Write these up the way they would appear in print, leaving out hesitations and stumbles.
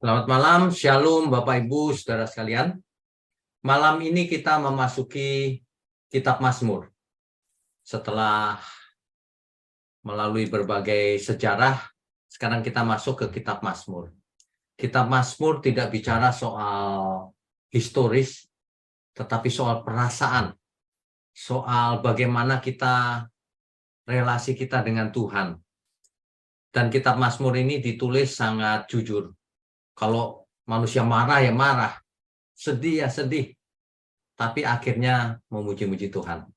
Selamat malam, Shalom Bapak Ibu, Saudara sekalian. Malam ini kita memasuki Kitab Mazmur. Setelah melalui berbagai sejarah, sekarang kita masuk ke Kitab Mazmur. Kitab Mazmur tidak bicara soal historis, tetapi soal perasaan, soal bagaimana relasi kita dengan Tuhan. Dan Kitab Mazmur ini ditulis sangat jujur. Kalau manusia marah ya marah, sedih ya sedih, tapi akhirnya memuji-muji Tuhan.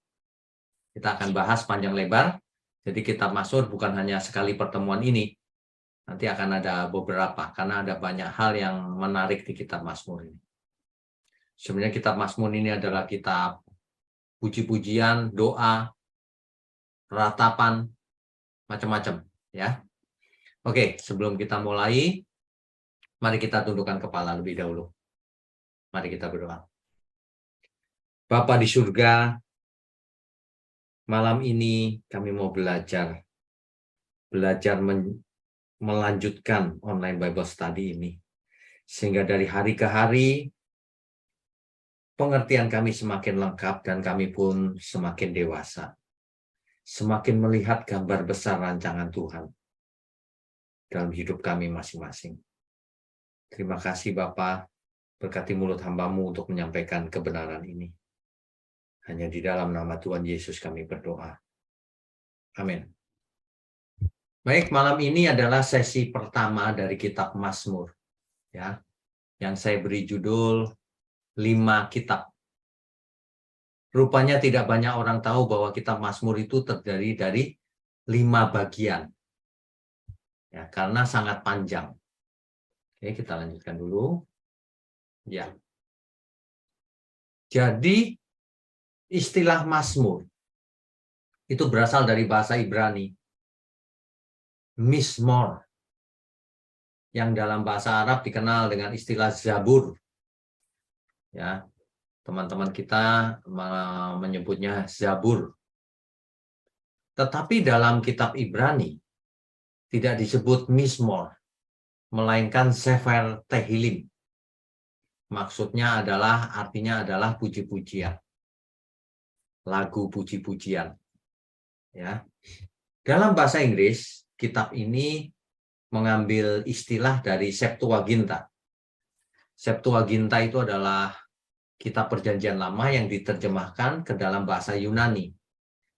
Kita akan bahas panjang lebar, jadi Kitab Mazmur bukan hanya sekali pertemuan ini, nanti akan ada beberapa, karena ada banyak hal yang menarik di Kitab Mazmur ini. Sebenarnya Kitab Mazmur ini adalah kitab puji-pujian, doa, ratapan, macam-macam, ya. Oke, sebelum kita mulai, mari kita tundukkan kepala lebih dahulu. Mari kita berdoa. Bapa di surga, malam ini kami mau belajar melanjutkan online Bible Study ini. Sehingga dari hari ke hari, pengertian kami semakin lengkap dan kami pun semakin dewasa. Semakin melihat gambar besar rancangan Tuhan dalam hidup kami masing-masing. Terima kasih Bapa, berkati mulut hamba-Mu untuk menyampaikan kebenaran ini. Hanya di dalam nama Tuhan Yesus kami berdoa. Amin. Baik, malam ini adalah sesi pertama dari Kitab Mazmur, ya, yang saya beri judul 5 kitab. Rupanya tidak banyak orang tahu bahwa Kitab Mazmur itu terdiri dari 5 bagian, ya, karena sangat panjang. Oke, kita lanjutkan dulu. Ya. Jadi istilah Mazmur itu berasal dari bahasa Ibrani, Mizmor, yang dalam bahasa Arab dikenal dengan istilah Zabur. Ya, teman-teman kita menyebutnya Zabur. Tetapi dalam kitab Ibrani tidak disebut Mizmor, melainkan Sefer Tehillim. Maksudnya artinya adalah puji-pujian. Lagu puji-pujian. Ya. Dalam bahasa Inggris, kitab ini mengambil istilah dari Septuaginta. Septuaginta itu adalah kitab Perjanjian Lama yang diterjemahkan ke dalam bahasa Yunani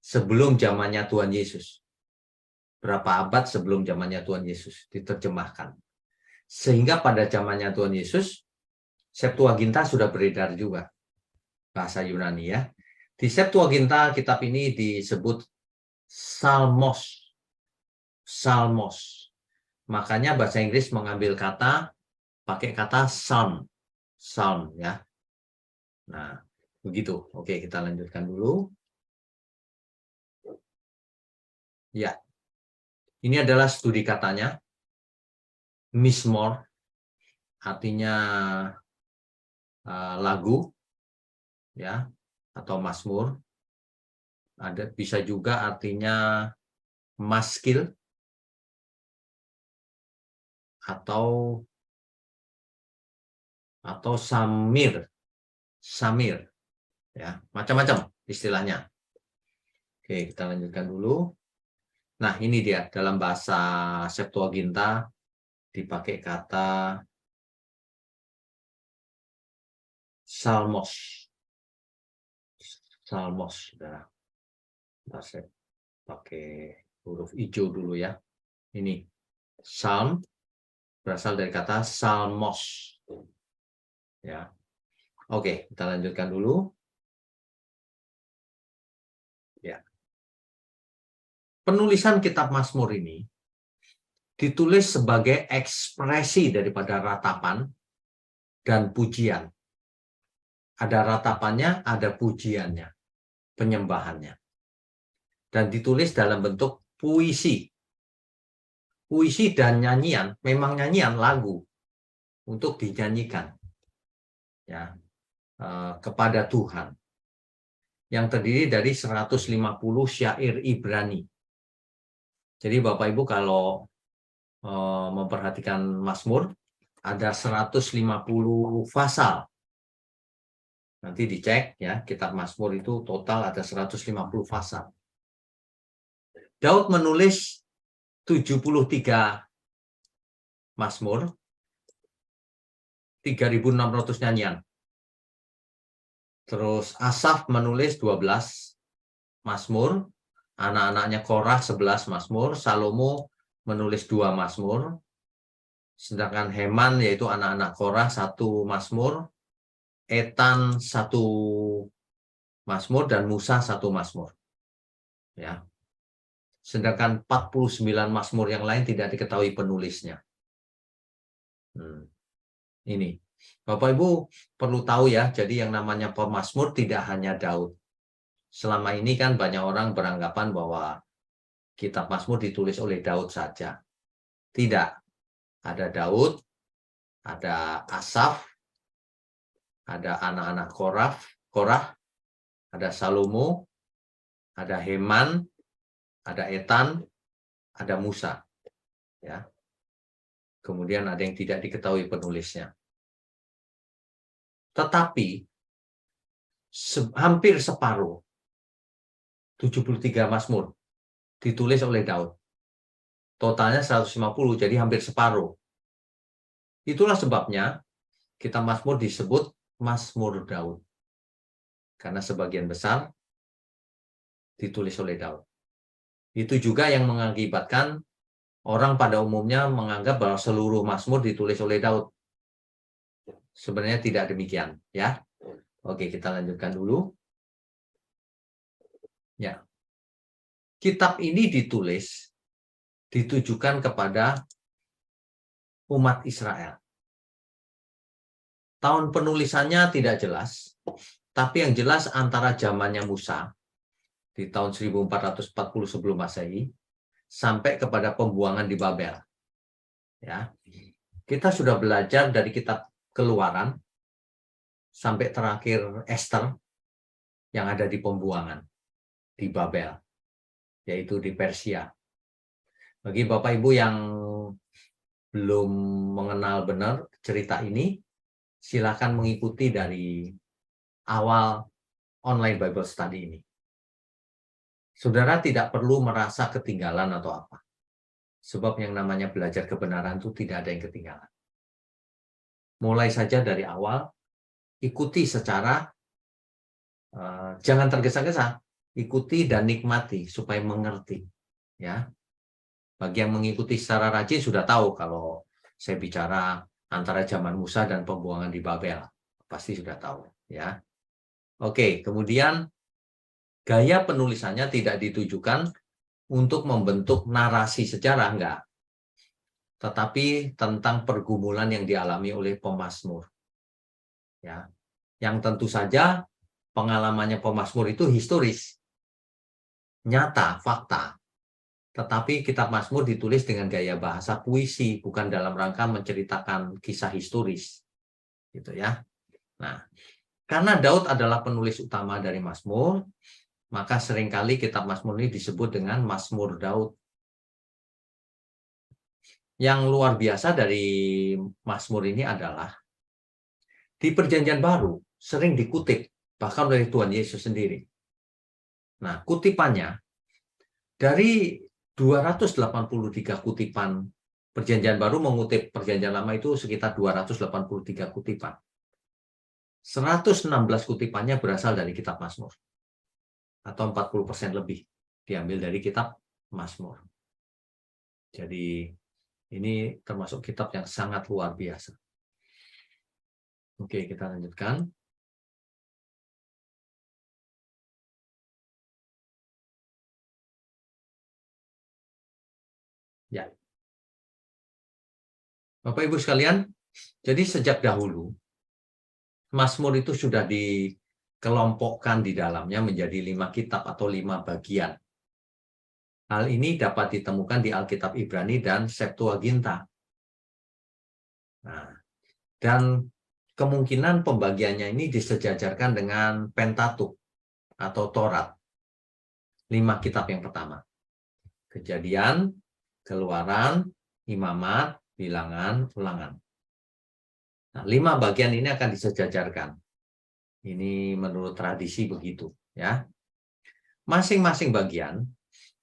sebelum zamannya Tuhan Yesus. Berapa abad sebelum zamannya Tuhan Yesus diterjemahkan. Sehingga pada zamannya Tuhan Yesus, Septuaginta sudah beredar juga, bahasa Yunani, ya. Di Septuaginta kitab ini disebut Psalmos. Psalmos. Makanya bahasa Inggris mengambil pakai kata psalm. Psalm, ya. Nah, begitu. Oke, kita lanjutkan dulu. Ya. Ini adalah studi katanya. Mizmor artinya lagu, ya, atau mazmur. Bisa juga artinya maskil atau samir, ya, macam-macam istilahnya. Oke, kita lanjutkan dulu. Nah, ini dia dalam bahasa Septuaginta dipakai kata Psalmos. Psalmos, sudah. Saya pakai huruf hijau dulu, ya. Ini Psalm berasal dari kata Psalmos. Ya. Oke, kita lanjutkan dulu. Ya. Penulisan Kitab Mazmur ini ditulis sebagai ekspresi daripada ratapan dan pujian. Ada ratapannya, ada pujiannya, penyembahannya. Dan ditulis dalam bentuk puisi. Puisi dan nyanyian, memang nyanyian lagu untuk dinyanyikan, ya, kepada Tuhan. Yang terdiri dari 150 syair Ibrani. Jadi Bapak Ibu kalau memperhatikan Mazmur, ada 150 pasal. Nanti dicek ya, kitab Mazmur itu total ada 150 pasal. Daud menulis 73 Mazmur, 3.600 nyanyian. Terus Asaf menulis 12 Mazmur, anak-anaknya Korah 11 Mazmur, Salomo menulis 2 Mazmur, sedangkan Heman yaitu anak-anak Korah 1 Mazmur, Etan 1 Mazmur, dan Musa 1 Mazmur. Ya. Sedangkan 49 Mazmur yang lain tidak diketahui penulisnya. Ini. Bapak Ibu perlu tahu ya, jadi yang namanya pemazmur tidak hanya Daud. Selama ini kan banyak orang beranggapan bahwa kitab Mazmur ditulis oleh Daud saja. Tidak. Ada Daud, ada Asaf, ada anak-anak Korah, ada Salomo, ada Heman, ada Etan, ada Musa. Ya. Kemudian ada yang tidak diketahui penulisnya. Tetapi hampir separuh, 73 Mazmur, ditulis oleh Daud. Totalnya 150, jadi hampir separuh. Itulah sebabnya kitab Mazmur disebut Mazmur Daud. Karena sebagian besar ditulis oleh Daud. Itu juga yang mengakibatkan orang pada umumnya menganggap bahwa seluruh Mazmur ditulis oleh Daud. Sebenarnya tidak demikian, ya. Oke, kita lanjutkan dulu. Ya. Kitab ini ditujukan kepada umat Israel. Tahun penulisannya tidak jelas, tapi yang jelas antara zamannya Musa di tahun 1440 sebelum Masehi sampai kepada pembuangan di Babel. Ya. Kita sudah belajar dari kitab Keluaran sampai terakhir Esther yang ada di pembuangan di Babel, yaitu di Persia. Bagi Bapak Ibu yang belum mengenal benar cerita ini, silakan mengikuti dari awal online Bible Study ini. Saudara tidak perlu merasa ketinggalan atau apa. Sebab yang namanya belajar kebenaran itu tidak ada yang ketinggalan. Mulai saja dari awal, ikuti secara jangan tergesa-gesa, ikuti dan nikmati supaya mengerti. Ya, bagi yang mengikuti secara rajin sudah tahu kalau saya bicara antara zaman Musa dan pembuangan di Babel, pasti sudah tahu. Ya, oke. Kemudian gaya penulisannya tidak ditujukan untuk membentuk narasi sejarah, enggak, tetapi tentang pergumulan yang dialami oleh pemazmur. Ya, yang tentu saja pengalamannya pemazmur itu historis, nyata, fakta. Tetapi kitab Mazmur ditulis dengan gaya bahasa puisi, bukan dalam rangka menceritakan kisah historis. Gitu ya. Nah, karena Daud adalah penulis utama dari Mazmur, maka seringkali kitab Mazmur ini disebut dengan Mazmur Daud. Yang luar biasa dari Mazmur ini adalah di Perjanjian Baru sering dikutip bahkan oleh Tuhan Yesus sendiri. Nah, kutipannya dari 283 kutipan, Perjanjian Baru mengutip Perjanjian Lama itu sekitar 283 kutipan. 116 kutipannya berasal dari kitab Mazmur. Atau 40% lebih diambil dari kitab Mazmur. Jadi ini termasuk kitab yang sangat luar biasa. Oke, kita lanjutkan. Ya. Bapak Ibu sekalian, jadi sejak dahulu Mazmur itu sudah dikelompokkan di dalamnya menjadi 5 kitab atau 5 bagian. Hal ini dapat ditemukan di Alkitab Ibrani dan Septuaginta. Nah, dan kemungkinan pembagiannya ini disejajarkan dengan Pentateuch atau Taurat. 5 kitab yang pertama. Kejadian, Keluaran, Imamat, Bilangan, Ulangan. Nah, 5 bagian ini akan disejajarkan. Ini menurut tradisi begitu, ya. Masing-masing bagian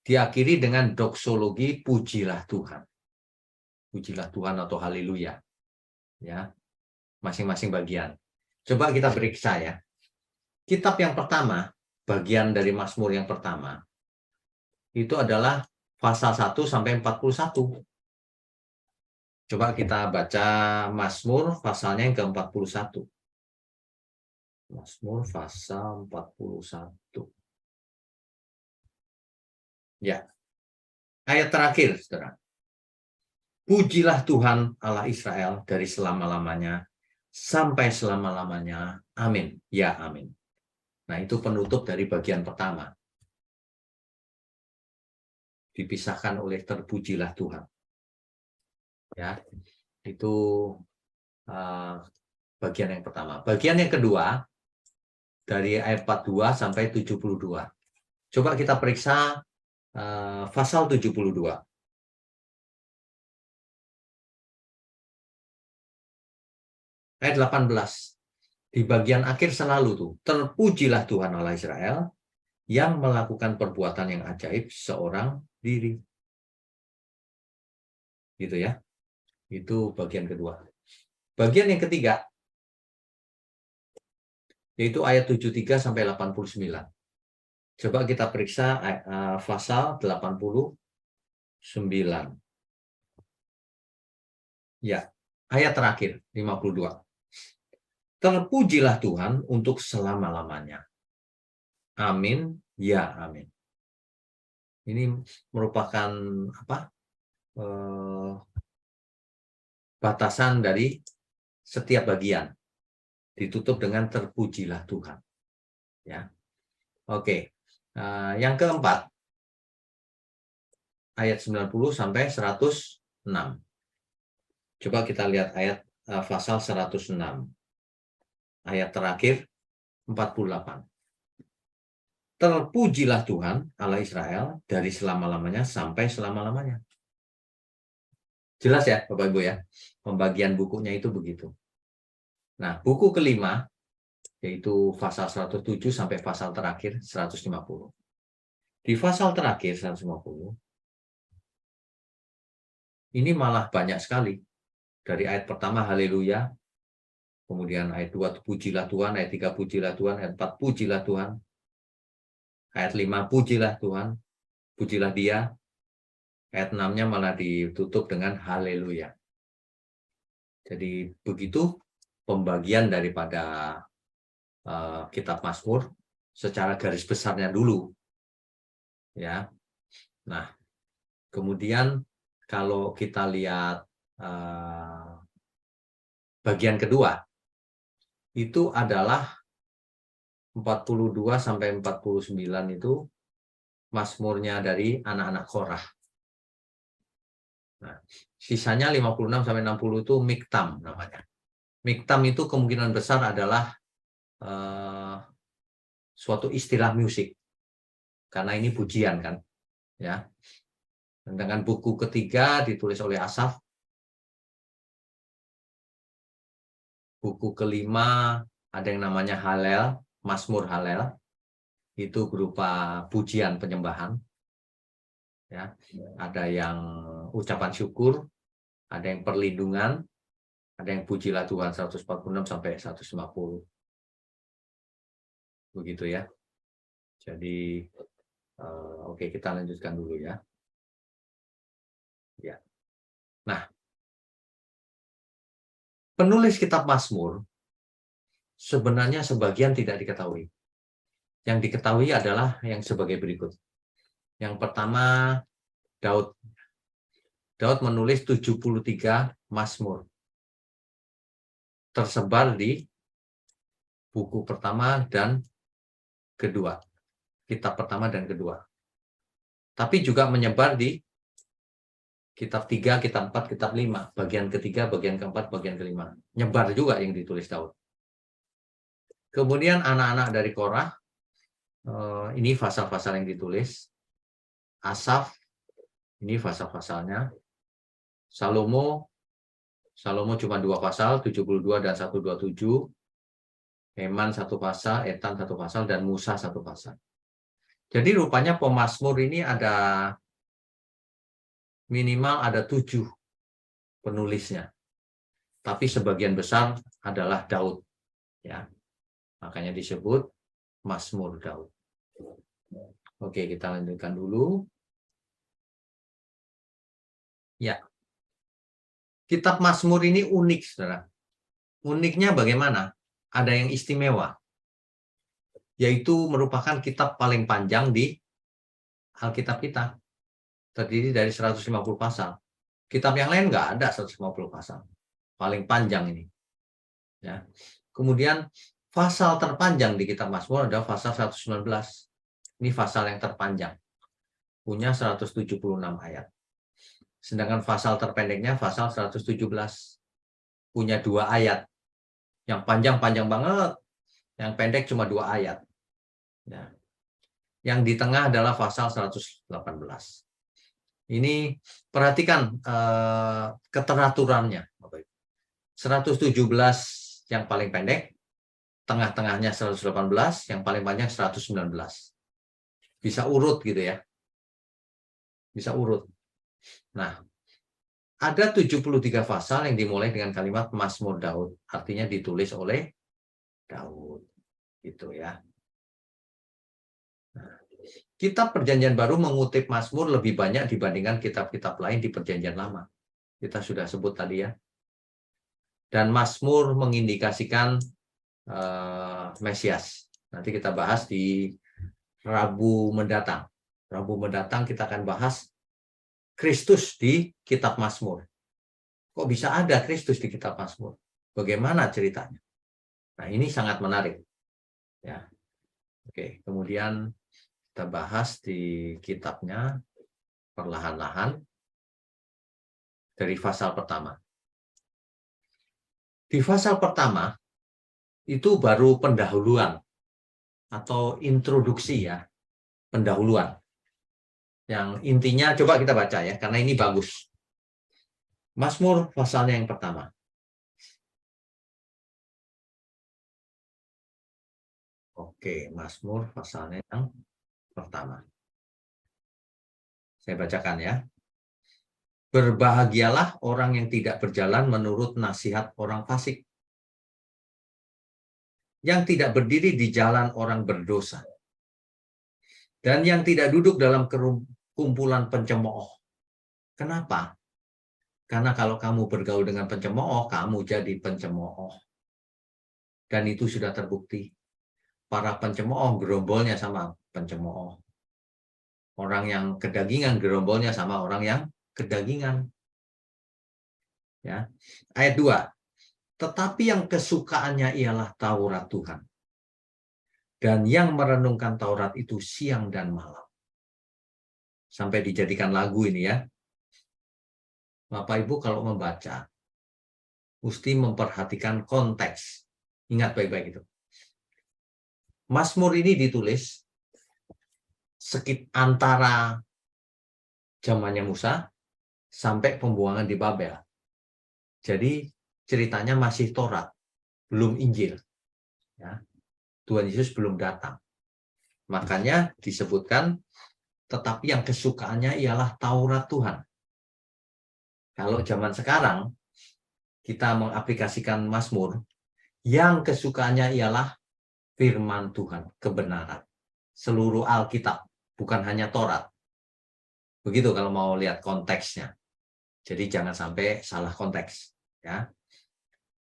diakhiri dengan doksologi pujilah Tuhan. Pujilah Tuhan atau haleluya. Ya, masing-masing bagian. Coba kita periksa ya. Kitab yang pertama, bagian dari Mazmur yang pertama, itu adalah pasal 1 sampai 41. Coba kita baca Mazmur pasalnya yang ke-41. Mazmur pasal 41. Ya, ayat terakhir, saudara. Pujilah Tuhan Allah Israel dari selama-lamanya sampai selama-lamanya. Amin. Ya, amin. Nah, itu penutup dari bagian pertama. Dipisahkan oleh terpujilah Tuhan. Ya, itu bagian yang pertama. Bagian yang kedua, dari ayat 42 sampai 72. Coba kita periksa pasal 72. Ayat 18. Di bagian akhir selalu tuh, terpujilah Tuhan Allah Israel yang melakukan perbuatan yang ajaib seorang diri. Gitu ya. Itu bagian kedua. Bagian yang ketiga, yaitu ayat 73 sampai 89. Coba kita periksa pasal 89. Ya, ayat terakhir 52. Terpujilah Tuhan untuk selama-lamanya. Amin, ya amin. Ini merupakan apa? Batasan dari setiap bagian. Ditutup dengan terpujilah Tuhan. Ya. Oke. Yang keempat, ayat 90 sampai 106. Coba kita lihat ayat pasal 106. Ayat terakhir 48. Terpujilah Tuhan Allah Israel dari selama-lamanya sampai selama-lamanya. Jelas ya Bapak Ibu ya. Pembagian bukunya itu begitu. Nah, buku kelima yaitu pasal 107 sampai pasal terakhir 150. Di pasal terakhir 150 ini malah banyak sekali. Dari ayat pertama haleluya, kemudian ayat 2 pujilah Tuhan, ayat 3 pujilah Tuhan, ayat 4 pujilah Tuhan, ayat 5 pujilah Tuhan, pujilah Dia. Ayat 6-nya malah ditutup dengan haleluya. Jadi begitu pembagian daripada kitab Mazmur secara garis besarnya dulu. Ya. Nah, kemudian kalau kita lihat bagian kedua, itu adalah 42 sampai 49 itu Mazmurnya dari anak-anak Korah. Nah, sisanya 56 sampai 60 itu miktam namanya. Miktam itu kemungkinan besar adalah suatu istilah musik. Karena ini pujian kan, ya. Sedangkan buku ketiga ditulis oleh Asaf. Buku kelima ada yang namanya Halel, Mazmur Halel. Itu berupa pujian penyembahan. Ya, ada yang ucapan syukur, ada yang perlindungan, ada yang pujilah Tuhan 146 sampai 150. Begitu ya. Jadi oke, kita lanjutkan dulu ya. Ya. Nah, penulis kitab Mazmur sebenarnya sebagian tidak diketahui. Yang diketahui adalah yang sebagai berikut. Yang pertama, Daud. Daud menulis 73 Mazmur. Tersebar di buku pertama dan kedua. Kitab pertama dan kedua. Tapi juga menyebar di kitab 3, kitab 4, kitab 5. Bagian ketiga, bagian keempat, bagian kelima. Nyebar juga yang ditulis Daud. Kemudian anak-anak dari Korah, ini pasal-pasal yang ditulis. Asaf, ini pasal-pasalnya. Salomo, Salomo cuma 2 pasal, 72 dan 127. Heman 1 pasal, Etan 1 pasal, dan Musa 1 pasal. Jadi rupanya pemazmur ini ada minimal ada 7 penulisnya. Tapi sebagian besar adalah Daud. Ya. Makanya disebut Mazmur Daud. Oke, kita lanjutkan dulu. Ya. Kitab Mazmur ini unik, Saudara. Uniknya bagaimana? Ada yang istimewa, yaitu merupakan kitab paling panjang di Alkitab kita. Terdiri dari 150 pasal. Kitab yang lain nggak ada 150 pasal. Paling panjang ini. Ya. Kemudian pasal terpanjang di kitab Mazmur adalah pasal 119. Ini pasal yang terpanjang. Punya 176 ayat. Sedangkan pasal terpendeknya pasal 117. Punya 2 ayat. Yang panjang-panjang banget. Yang pendek cuma 2 ayat. Ya. Yang di tengah adalah pasal 118. Ini perhatikan keteraturannya. 117 yang paling pendek, tengah-tengahnya 118, yang paling panjang 119. Bisa urut gitu ya. Bisa urut. Nah, ada 73 pasal yang dimulai dengan kalimat Mazmur Daud. Artinya ditulis oleh Daud. Gitu ya. Nah, kitab Perjanjian Baru mengutip Mazmur lebih banyak dibandingkan kitab-kitab lain di Perjanjian Lama. Kita sudah sebut tadi ya. Dan Mazmur mengindikasikan Mesias. Nanti kita bahas di Rabu mendatang. Rabu mendatang kita akan bahas Kristus di kitab Mazmur. Kok bisa ada Kristus di kitab Mazmur? Bagaimana ceritanya? Nah, ini sangat menarik. Ya. Oke, kemudian kita bahas di kitabnya perlahan-lahan dari pasal pertama. Di pasal pertama itu baru pendahuluan atau introduksi ya, pendahuluan. Yang intinya coba kita baca ya, karena ini bagus. Mazmur pasalnya yang pertama. Oke, Mazmur pasalnya yang pertama. Saya bacakan ya. Berbahagialah orang yang tidak berjalan menurut nasihat orang fasik, yang tidak berdiri di jalan orang berdosa, dan yang tidak duduk dalam kumpulan pencemooh. Kenapa? Karena kalau kamu bergaul dengan pencemooh, kamu jadi pencemooh. Dan itu sudah terbukti. Para pencemooh gerombolnya sama pencemooh. Orang yang kedagingan gerombolnya sama orang yang kedagingan. Ya. Ayat 2. Tetapi yang kesukaannya ialah Taurat Tuhan. Dan yang merenungkan Taurat itu siang dan malam. Sampai dijadikan lagu ini ya. Bapak Ibu kalau membaca, mesti memperhatikan konteks. Ingat baik-baik itu. Mazmur ini ditulis antara zamannya Musa sampai pembuangan di Babel. Jadi ceritanya masih Taurat, belum Injil. Ya. Tuhan Yesus belum datang. Makanya disebutkan, tetapi yang kesukaannya ialah Taurat Tuhan. Kalau zaman sekarang, kita mengaplikasikan Mazmur, yang kesukaannya ialah firman Tuhan, kebenaran. Seluruh Alkitab, bukan hanya Taurat. Begitu kalau mau lihat konteksnya. Jadi jangan sampai salah konteks. Ya.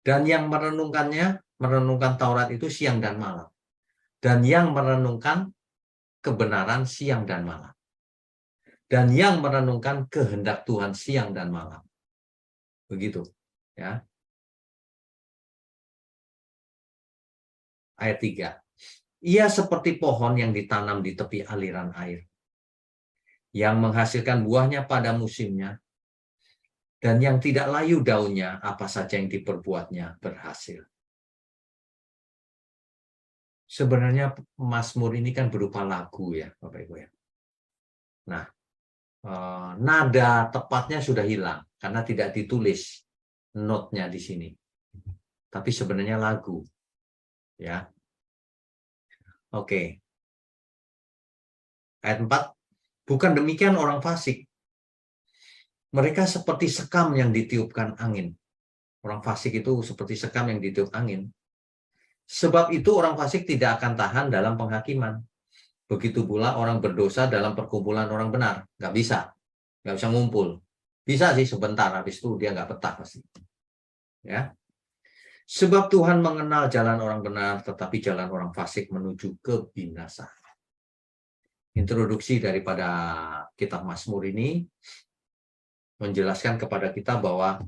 Dan yang merenungkan Taurat itu siang dan malam. Dan yang merenungkan kebenaran siang dan malam. Dan yang merenungkan kehendak Tuhan siang dan malam. Begitu. Ya. Ayat 3. Ia seperti pohon yang ditanam di tepi aliran air, yang menghasilkan buahnya pada musimnya, dan yang tidak layu daunnya, apa saja yang diperbuatnya berhasil. Sebenarnya Mazmur ini kan berupa lagu ya, Bapak Ibu ya. Nah, nada tepatnya sudah hilang karena tidak ditulis. notnya di sini. Tapi sebenarnya lagu. Ya. Oke. Ayat 4. Bukan demikian orang fasik. Mereka seperti sekam yang ditiupkan angin. Orang fasik itu seperti sekam yang ditiup angin. Sebab itu orang fasik tidak akan tahan dalam penghakiman. Begitu pula orang berdosa dalam perkumpulan orang benar. Nggak bisa. Nggak bisa ngumpul. Bisa sih sebentar, habis itu dia nggak betah pasti. Ya. Sebab Tuhan mengenal jalan orang benar, tetapi jalan orang fasik menuju kebinasaan. Introduksi daripada kitab Mazmur ini menjelaskan kepada kita bahwa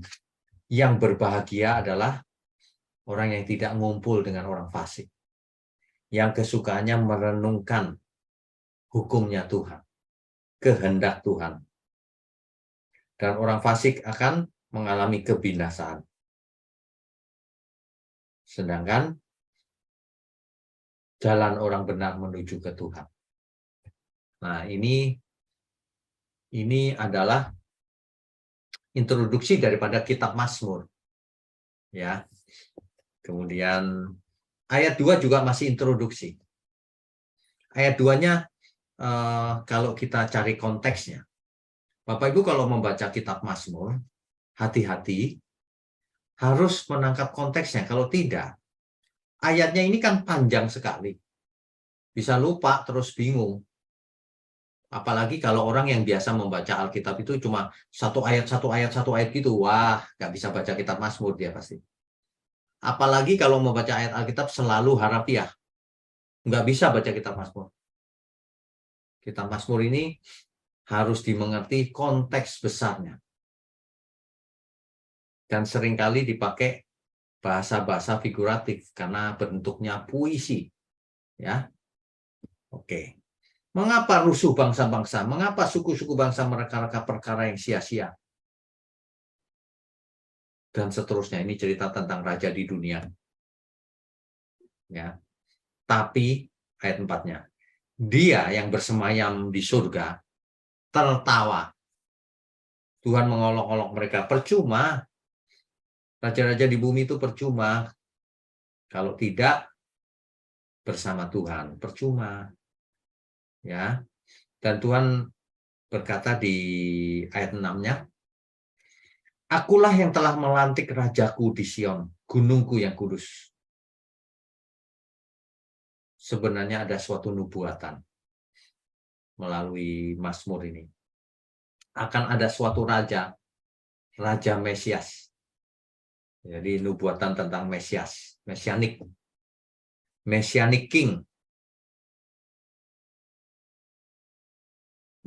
yang berbahagia adalah orang yang tidak ngumpul dengan orang fasik. Yang kesukaannya merenungkan hukumnya Tuhan, kehendak Tuhan. Dan orang fasik akan mengalami kebinasaan. Sedangkan jalan orang benar menuju ke Tuhan. Nah, ini adalah introduksi daripada kitab Mazmur. Ya. Kemudian ayat 2 juga masih introduksi. Ayat 2-nya kalau kita cari konteksnya. Bapak Ibu kalau membaca kitab Mazmur, hati-hati harus menangkap konteksnya. Kalau tidak, ayatnya ini kan panjang sekali. Bisa lupa terus bingung. Apalagi kalau orang yang biasa membaca Alkitab itu cuma satu ayat gitu. Wah, nggak bisa baca kitab Mazmur dia pasti. Apalagi kalau membaca ayat Alkitab selalu harafiah. Nggak bisa baca kitab Mazmur. Kitab Mazmur ini harus dimengerti konteks besarnya. Dan seringkali dipakai bahasa-bahasa figuratif karena bentuknya puisi. Ya. Oke. Mengapa rusuh bangsa-bangsa? Mengapa suku-suku bangsa mereka-reka perkara yang sia-sia? Dan seterusnya. Ini cerita tentang raja di dunia. Ya. Tapi ayat 4-nya. Dia yang bersemayam di surga tertawa. Tuhan mengolok-olok mereka. Percuma. Raja-raja di bumi itu percuma. Kalau tidak bersama Tuhan. Percuma. Ya. Dan Tuhan berkata di ayat 6-nya, Akulah yang telah melantik rajaku di Sion, gunungku yang kudus. Sebenarnya ada suatu nubuatan melalui Mazmur ini. Akan ada suatu raja, Raja Mesias. Jadi nubuatan tentang Mesias, Messianic King.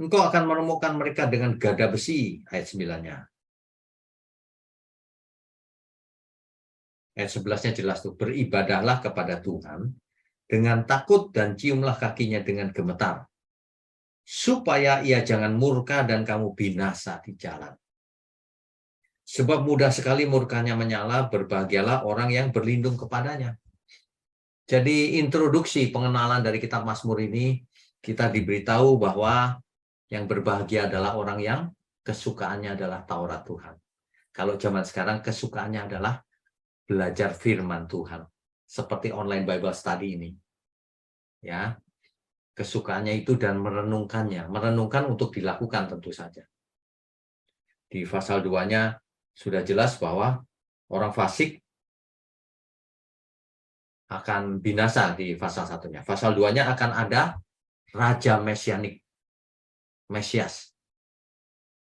Engkau akan menemukan mereka dengan gada besi, ayat 9-nya. Ayat 11-nya jelas tuh, beribadahlah kepada Tuhan dengan takut dan ciumlah kakinya dengan gemetar, supaya ia jangan murka dan kamu binasa di jalan. Sebab mudah sekali murkanya menyala, berbahagialah orang yang berlindung kepadanya. Jadi introduksi pengenalan dari kitab Mazmur ini, kita diberitahu bahwa yang berbahagia adalah orang yang kesukaannya adalah Taurat Tuhan. Kalau zaman sekarang kesukaannya adalah belajar firman Tuhan. Seperti online Bible study ini. Ya, kesukaannya itu dan merenungkannya. Merenungkan untuk dilakukan tentu saja. Di pasal 2-nya sudah jelas bahwa orang fasik akan binasa di pasal 1-nya. Pasal 2-nya akan ada Raja Mesianik. Mesias.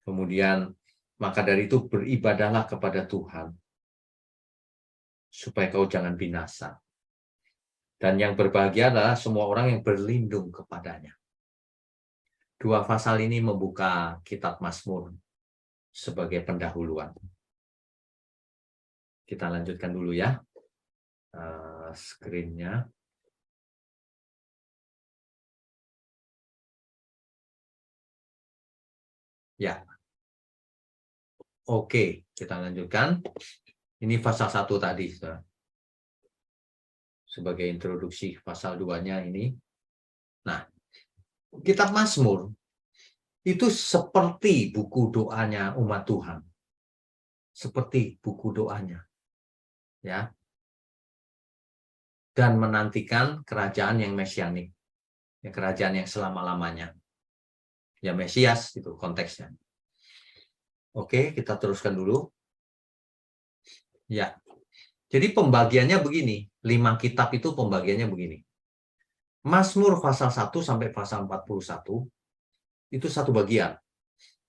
Kemudian, maka dari itu beribadahlah kepada Tuhan. Supaya kau jangan binasa. Dan yang berbahagia adalah semua orang yang berlindung kepadanya. Dua pasal ini membuka kitab Mazmur sebagai pendahuluan. Kita lanjutkan dulu ya. Screen-nya. Ya. Oke, kita lanjutkan. Ini pasal 1 tadi. Sebagai introduksi pasal 2-nya ini. Nah, kitab Mazmur itu seperti buku doanya umat Tuhan. seperti buku doanya, ya, dan menantikan kerajaan yang mesianik, ya, kerajaan yang selama-lamanya, ya, Mesias itu konteksnya. Oke, kita teruskan dulu. Ya, jadi pembagiannya begini, 5 kitab itu pembagiannya begini. Mazmur pasal 1 sampai pasal 41 itu satu bagian.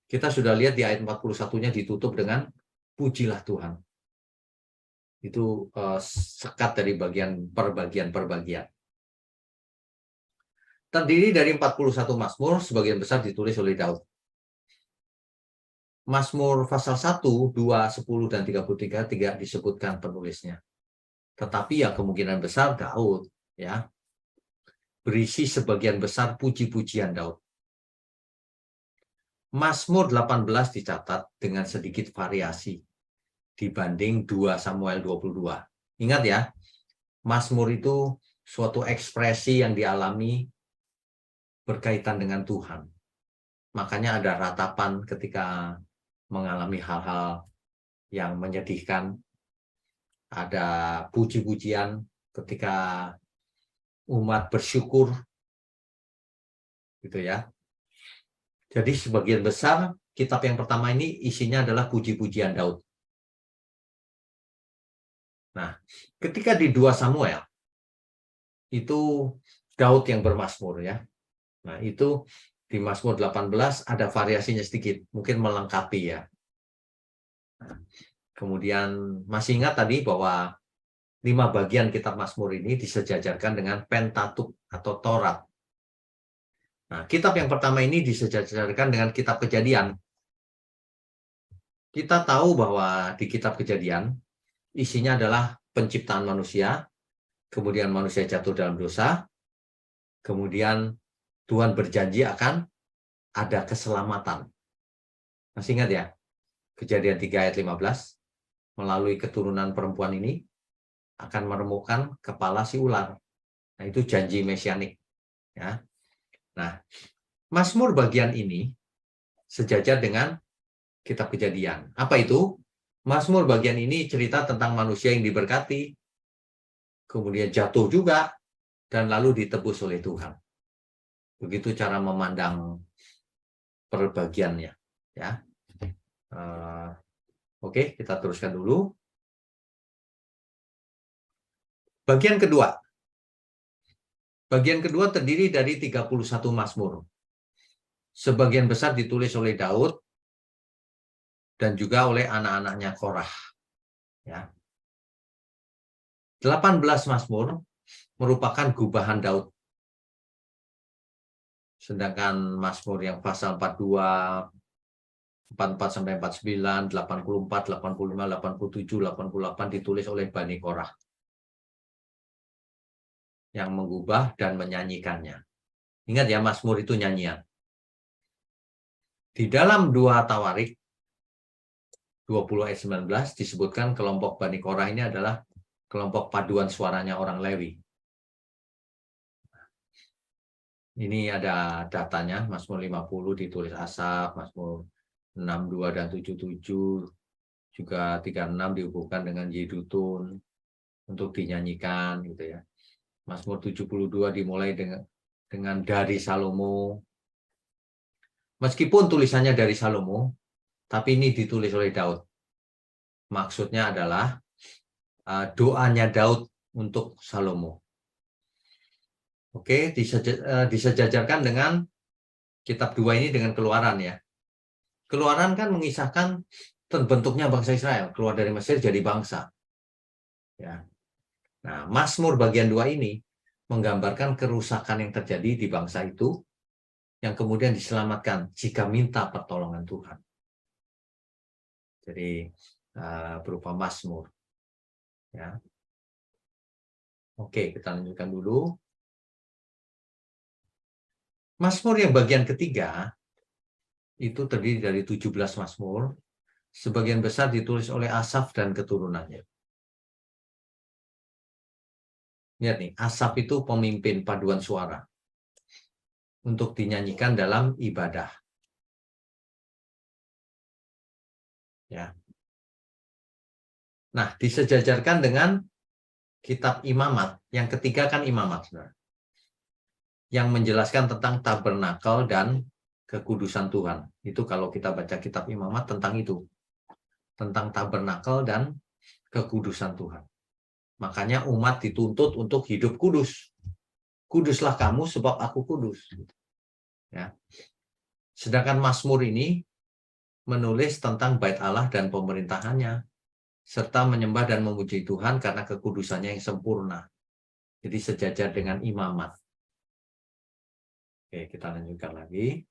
Kita sudah lihat di ayat 41-nya ditutup dengan pujilah Tuhan. Itu sekat dari perbagian. Terdiri dari 41 Mazmur, sebagian besar ditulis oleh Daud. Mazmur pasal 1, 2, 10, dan 33 tidak disebutkan penulisnya. Tetapi ya kemungkinan besar Daud, ya, berisi sebagian besar puji-pujian Daud. Mazmur 18 dicatat dengan sedikit variasi dibanding 2 Samuel 22. Ingat ya, Mazmur itu suatu ekspresi yang dialami berkaitan dengan Tuhan. Makanya ada ratapan ketika mengalami hal-hal yang menyedihkan. Ada puji-pujian ketika umat bersyukur. Gitu ya. Jadi sebagian besar kitab yang pertama ini isinya adalah puji-pujian Daud. Nah, ketika di 2 Samuel, itu Daud yang bermazmur ya. Nah, itu di Mazmur 18 ada variasinya sedikit, mungkin melengkapi ya. Nah, kemudian masih ingat tadi bahwa 5 bagian kitab Mazmur ini disejajarkan dengan Pentateuch atau Taurat. Nah, kitab yang pertama ini disejajarkan dengan kitab Kejadian. Kita tahu bahwa di kitab Kejadian isinya adalah penciptaan manusia, kemudian manusia jatuh dalam dosa, kemudian Tuhan berjanji akan ada keselamatan. Masih ingat ya? Kejadian 3 ayat 15, melalui keturunan perempuan ini akan meremukkan kepala si ular. Nah, itu janji mesianik. Ya. Nah, Mazmur bagian ini sejajar dengan kitab Kejadian. Apa itu? Mazmur bagian ini cerita tentang manusia yang diberkati, kemudian jatuh juga, dan lalu ditebus oleh Tuhan. Begitu cara memandang perbagiannya. Ya. Oke, kita teruskan dulu. Bagian kedua. Bagian kedua terdiri dari 31 Mazmur. Sebagian besar ditulis oleh Daud dan juga oleh anak-anaknya Korah. Ya. 18 Mazmur merupakan gubahan Daud. Sedangkan Mazmur yang pasal 42, 44 sampai 49, 84, 85, 87, 88 ditulis oleh Bani Korah yang menggubah dan menyanyikannya. Ingat ya, Mazmur itu nyanyian. Di dalam 2 Tawarik 20 ayat 19 disebutkan kelompok Bani Korah ini adalah kelompok paduan suaranya orang Lewi. Ini ada datanya, Mazmur 50 ditulis Asaf, Mazmur 62 dan 77, juga 36 dihubungkan dengan Yedutun untuk dinyanyikan gitu ya. Mazmur 72 dimulai dengan dari Salomo. Meskipun tulisannya dari Salomo, tapi ini ditulis oleh Daud. Maksudnya adalah doanya Daud untuk Salomo. Oke, disejajarkan dengan kitab 2 ini dengan Keluaran ya. Keluaran kan mengisahkan terbentuknya bangsa Israel, keluar dari Mesir jadi bangsa. Ya. Nah, Mazmur bagian 2 ini menggambarkan kerusakan yang terjadi di bangsa itu yang kemudian diselamatkan jika minta pertolongan Tuhan. Jadi berupa Mazmur. Ya. Oke, kita lanjutkan dulu. Mazmur yang bagian ketiga itu terdiri dari 17 Mazmur. Sebagian besar ditulis oleh Asaf dan keturunannya. Lihat nih, Asaf itu pemimpin paduan suara untuk dinyanyikan dalam ibadah. Ya. Nah, disejajarkan dengan kitab Imamat. Yang ketiga kan Imamat, saudara, yang menjelaskan tentang tabernakel dan kekudusan Tuhan. Itu kalau kita baca kitab Imamat tentang itu. Tentang tabernakel dan kekudusan Tuhan. Makanya umat dituntut untuk hidup kudus. Kuduslah kamu sebab aku kudus. Ya. Sedangkan Mazmur ini menulis tentang bait Allah dan pemerintahannya, serta menyembah dan memuji Tuhan karena kekudusannya yang sempurna. Jadi sejajar dengan Imamat. Oke, kita lanjutkan lagi.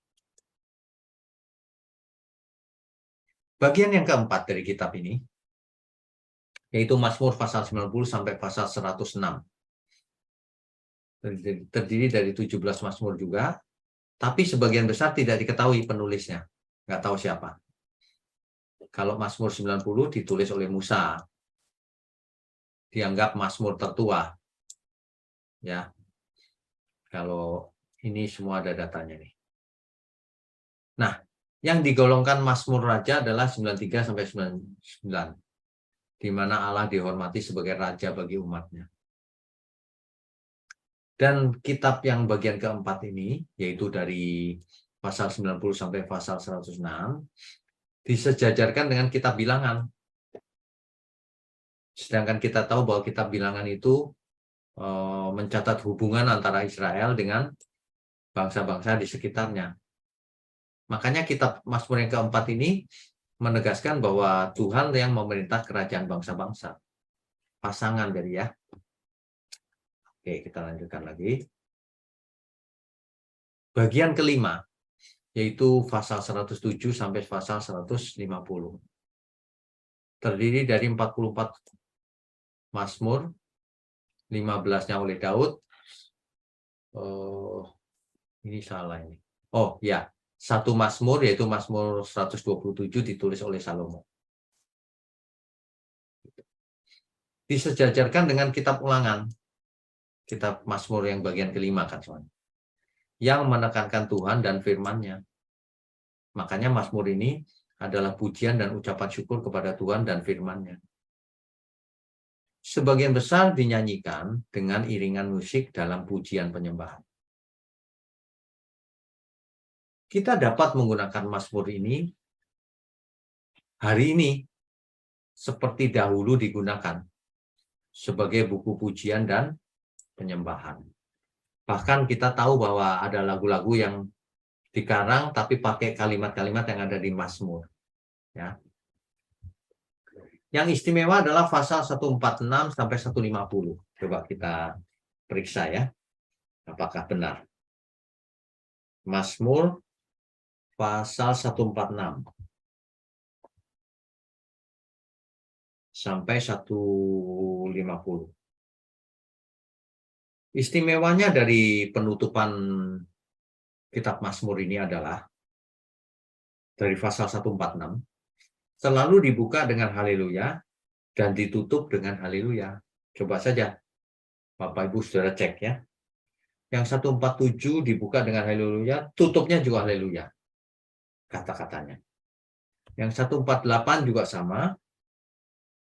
Bagian yang keempat dari kitab ini, yaitu Mazmur pasal 90 sampai pasal 106. Terdiri dari 17 Mazmur juga, tapi sebagian besar tidak diketahui penulisnya. Nggak tahu siapa. Kalau Mazmur 90 ditulis oleh Musa, dianggap Mazmur tertua. Ya, kalau ini semua ada datanya nih. Nah, yang digolongkan Mazmur Raja adalah 93 sampai 99. Di mana Allah dihormati sebagai raja bagi umatnya. Dan kitab yang bagian keempat ini, yaitu dari pasal 90 sampai pasal 106, disejajarkan dengan kitab Bilangan. Sedangkan kita tahu bahwa kitab Bilangan itu mencatat hubungan antara Israel dengan bangsa-bangsa di sekitarnya. Makanya kitab Mazmur yang keempat ini menegaskan bahwa Tuhan yang memerintah kerajaan bangsa-bangsa. Pasangan dari ya. Oke, kita lanjutkan lagi. Bagian kelima, yaitu pasal 107 sampai pasal 150. Terdiri dari 44 Mazmur, 15-nya oleh Daud. Ini salah ini. Oh ya, satu Mazmur, yaitu Mazmur 127 ditulis oleh Salomo. Disejajarkan dengan kitab Ulangan. Kitab Mazmur yang bagian kelima kan soalnya. Yang menekankan Tuhan dan firman-Nya. Makanya Mazmur ini adalah pujian dan ucapan syukur kepada Tuhan dan firman-Nya. Sebagian besar dinyanyikan dengan iringan musik dalam pujian penyembahan. Kita dapat menggunakan Mazmur ini hari ini seperti dahulu digunakan sebagai buku pujian dan penyembahan. Bahkan kita tahu bahwa ada lagu-lagu yang dikarang tapi pakai kalimat-kalimat yang ada di Mazmur. Ya. Yang istimewa adalah pasal 146 sampai 150. Coba kita periksa ya, apakah benar. Mazmur pasal 146 sampai 150. Istimewanya dari penutupan kitab Mazmur ini adalah dari pasal 146 selalu dibuka dengan haleluya dan ditutup dengan haleluya. Coba saja Bapak Ibu Saudara cek ya. Yang 147 dibuka dengan haleluya, tutupnya juga haleluya. Kata-katanya. Yang 148 juga sama,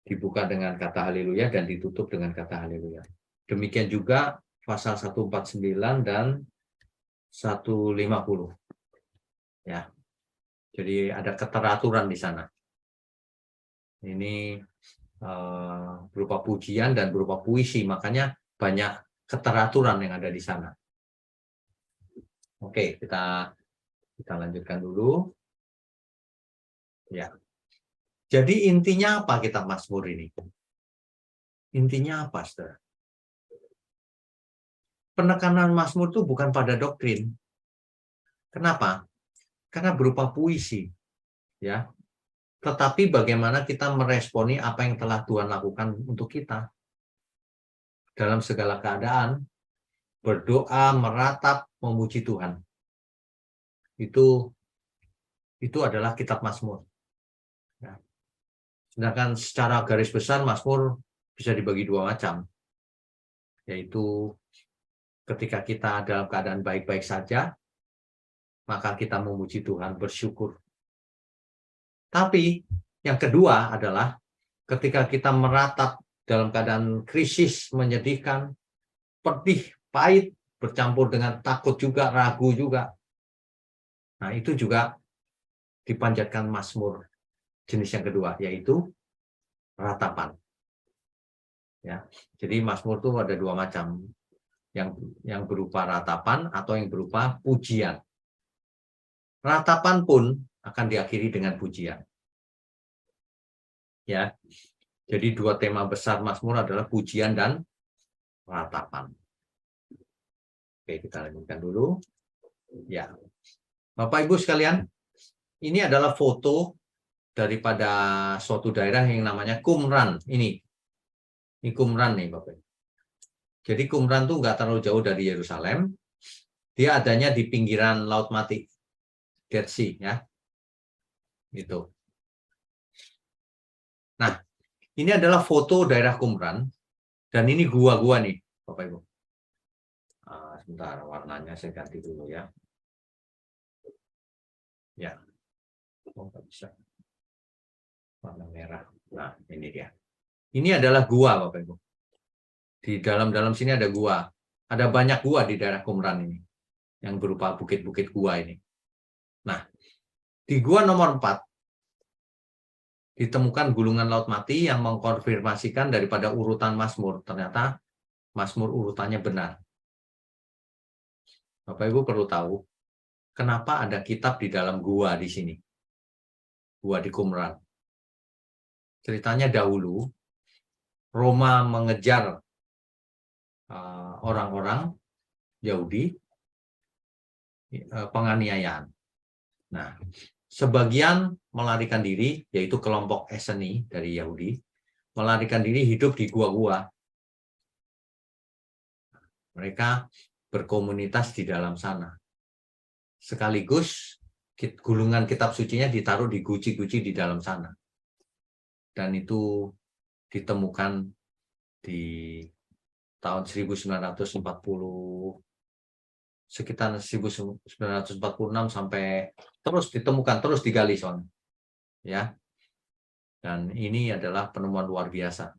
dibuka dengan kata haleluya dan ditutup dengan kata haleluya. Demikian juga pasal 149 dan 150. Ya. Jadi ada keteraturan di sana. Ini berupa pujian dan berupa puisi, makanya banyak keteraturan yang ada di sana. Oke, kita lanjutkan dulu. Ya. Jadi intinya apa kitab Mazmur ini? Intinya apa, Saudara? Penekanan Mazmur itu bukan pada doktrin. Kenapa? Karena berupa puisi. Ya. Tetapi bagaimana kita meresponi apa yang telah Tuhan lakukan untuk kita. Dalam segala keadaan, berdoa, meratap, memuji Tuhan. Itu adalah kitab Mazmur. Ya. Sedangkan secara garis besar Mazmur bisa dibagi dua macam. Yaitu ketika kita dalam keadaan baik-baik saja, maka kita memuji Tuhan, bersyukur. Tapi yang kedua adalah ketika kita meratap dalam keadaan krisis, menyedihkan, pedih, pahit, bercampur dengan takut juga, ragu juga. Nah, itu juga dipanjatkan Mazmur jenis yang kedua, yaitu ratapan. Ya, jadi Mazmur itu ada dua macam, yang berupa ratapan atau yang berupa pujian. Ratapan pun akan diakhiri dengan pujian. Ya, jadi dua tema besar Mazmur adalah pujian dan ratapan. Oke, kita lanjutkan dulu. Ya, Bapak Ibu sekalian, ini adalah foto daripada suatu daerah yang namanya Qumran. Ini Qumran nih, Bapak. Jadi Qumran tuh nggak terlalu jauh dari Yerusalem. Dia adanya di pinggiran Laut Mati, Dead Sea, ya. Gitu. Nah, ini adalah foto daerah Qumran, dan ini gua-gua nih, Bapak Ibu. Sebentar, warnanya saya ganti dulu ya. Ya, oh, nggak bisa. Warna merah. Nah, ini dia. Ini adalah gua, Bapak Ibu. Di dalam sini ada gua. Ada banyak gua di daerah Qumran ini, yang berupa bukit-bukit gua ini. Nah, di gua nomor 4, ditemukan gulungan Laut Mati yang mengkonfirmasikan daripada urutan Mazmur. Ternyata Mazmur urutannya benar. Bapak Ibu perlu tahu, kenapa ada kitab di dalam gua di sini? Gua di Qumran. Ceritanya dahulu, Roma mengejar orang-orang Yahudi, penganiayaan. Nah, sebagian melarikan diri, yaitu kelompok Esseni dari Yahudi, melarikan diri hidup di gua-gua. Mereka berkomunitas di dalam sana. Sekaligus gulungan kitab sucinya ditaruh di guci-guci di dalam sana. Dan itu ditemukan di tahun 1940, sekitar 1946 sampai terus ditemukan, terus digali soalnya. Ya. Dan ini adalah penemuan luar biasa.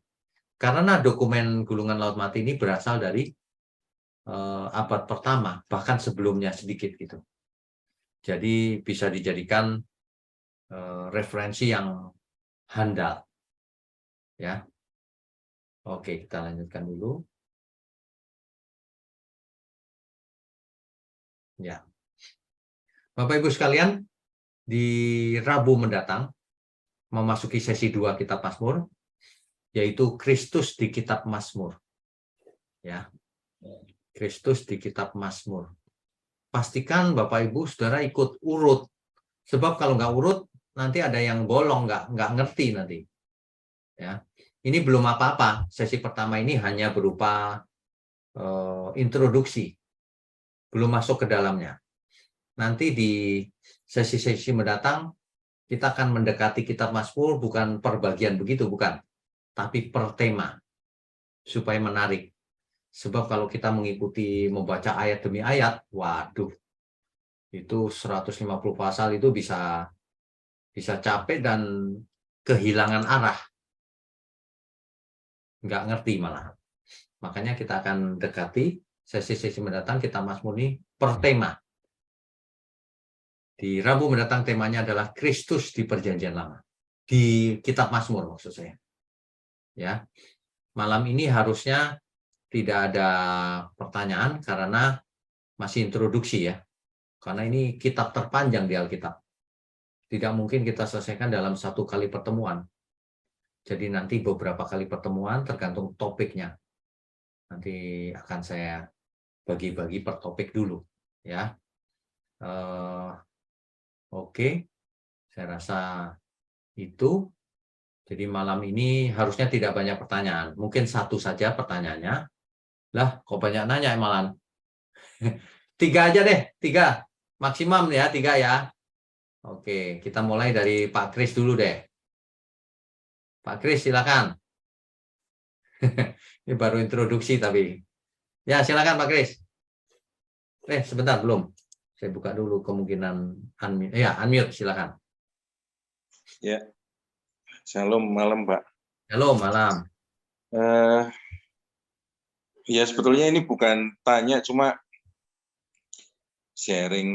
Karena dokumen gulungan Laut Mati ini berasal dari abad pertama, bahkan sebelumnya sedikit gitu. Jadi bisa dijadikan referensi yang handal. Ya. Oke, kita lanjutkan dulu. Ya. Bapak Ibu sekalian, di Rabu mendatang memasuki sesi 2 kitab Mazmur, yaitu Kristus di kitab Mazmur. Ya. Kristus di kitab Mazmur. Pastikan Bapak Ibu Saudara ikut urut. Sebab kalau nggak urut, nanti ada yang bolong, nggak ngerti nanti. Ya. Ini belum apa-apa. Sesi pertama ini hanya berupa introduksi. Belum masuk ke dalamnya. Nanti di sesi-sesi mendatang, kita akan mendekati kitab Mazmur bukan per bagian begitu, bukan. Tapi per tema. Supaya menarik. Sebab kalau kita mengikuti membaca ayat demi ayat, waduh, itu 150 pasal itu bisa capek dan kehilangan arah. Nggak ngerti malah. Makanya kita akan dekati sesi-sesi mendatang kitab Mazmur ini per tema. Di Rabu mendatang temanya adalah Kristus di Perjanjian Lama. Di kitab Mazmur maksud saya. Ya. Malam ini harusnya tidak ada pertanyaan karena masih introduksi ya. Karena ini kitab terpanjang di Alkitab. Tidak mungkin kita selesaikan dalam satu kali pertemuan. Jadi nanti beberapa kali pertemuan tergantung topiknya. Nanti akan saya bagi-bagi per topik dulu. Ya. Oke. Saya rasa itu. Jadi malam ini harusnya tidak banyak pertanyaan. Mungkin satu saja pertanyaannya. Lah, kok banyak nanya malam? 3 aja deh, 3. Maksimum ya, 3 ya. Oke, kita mulai dari Pak Kris dulu deh. Pak Kris, silakan. Ini baru introduksi tapi. Ya, silakan Pak Kris. Sebentar, belum. Saya buka dulu kemungkinan unmute. Ya, unmute, silakan. Ya, shalom malam Pak. Halo, malam. Eh, ya sebetulnya ini bukan tanya, cuma sharing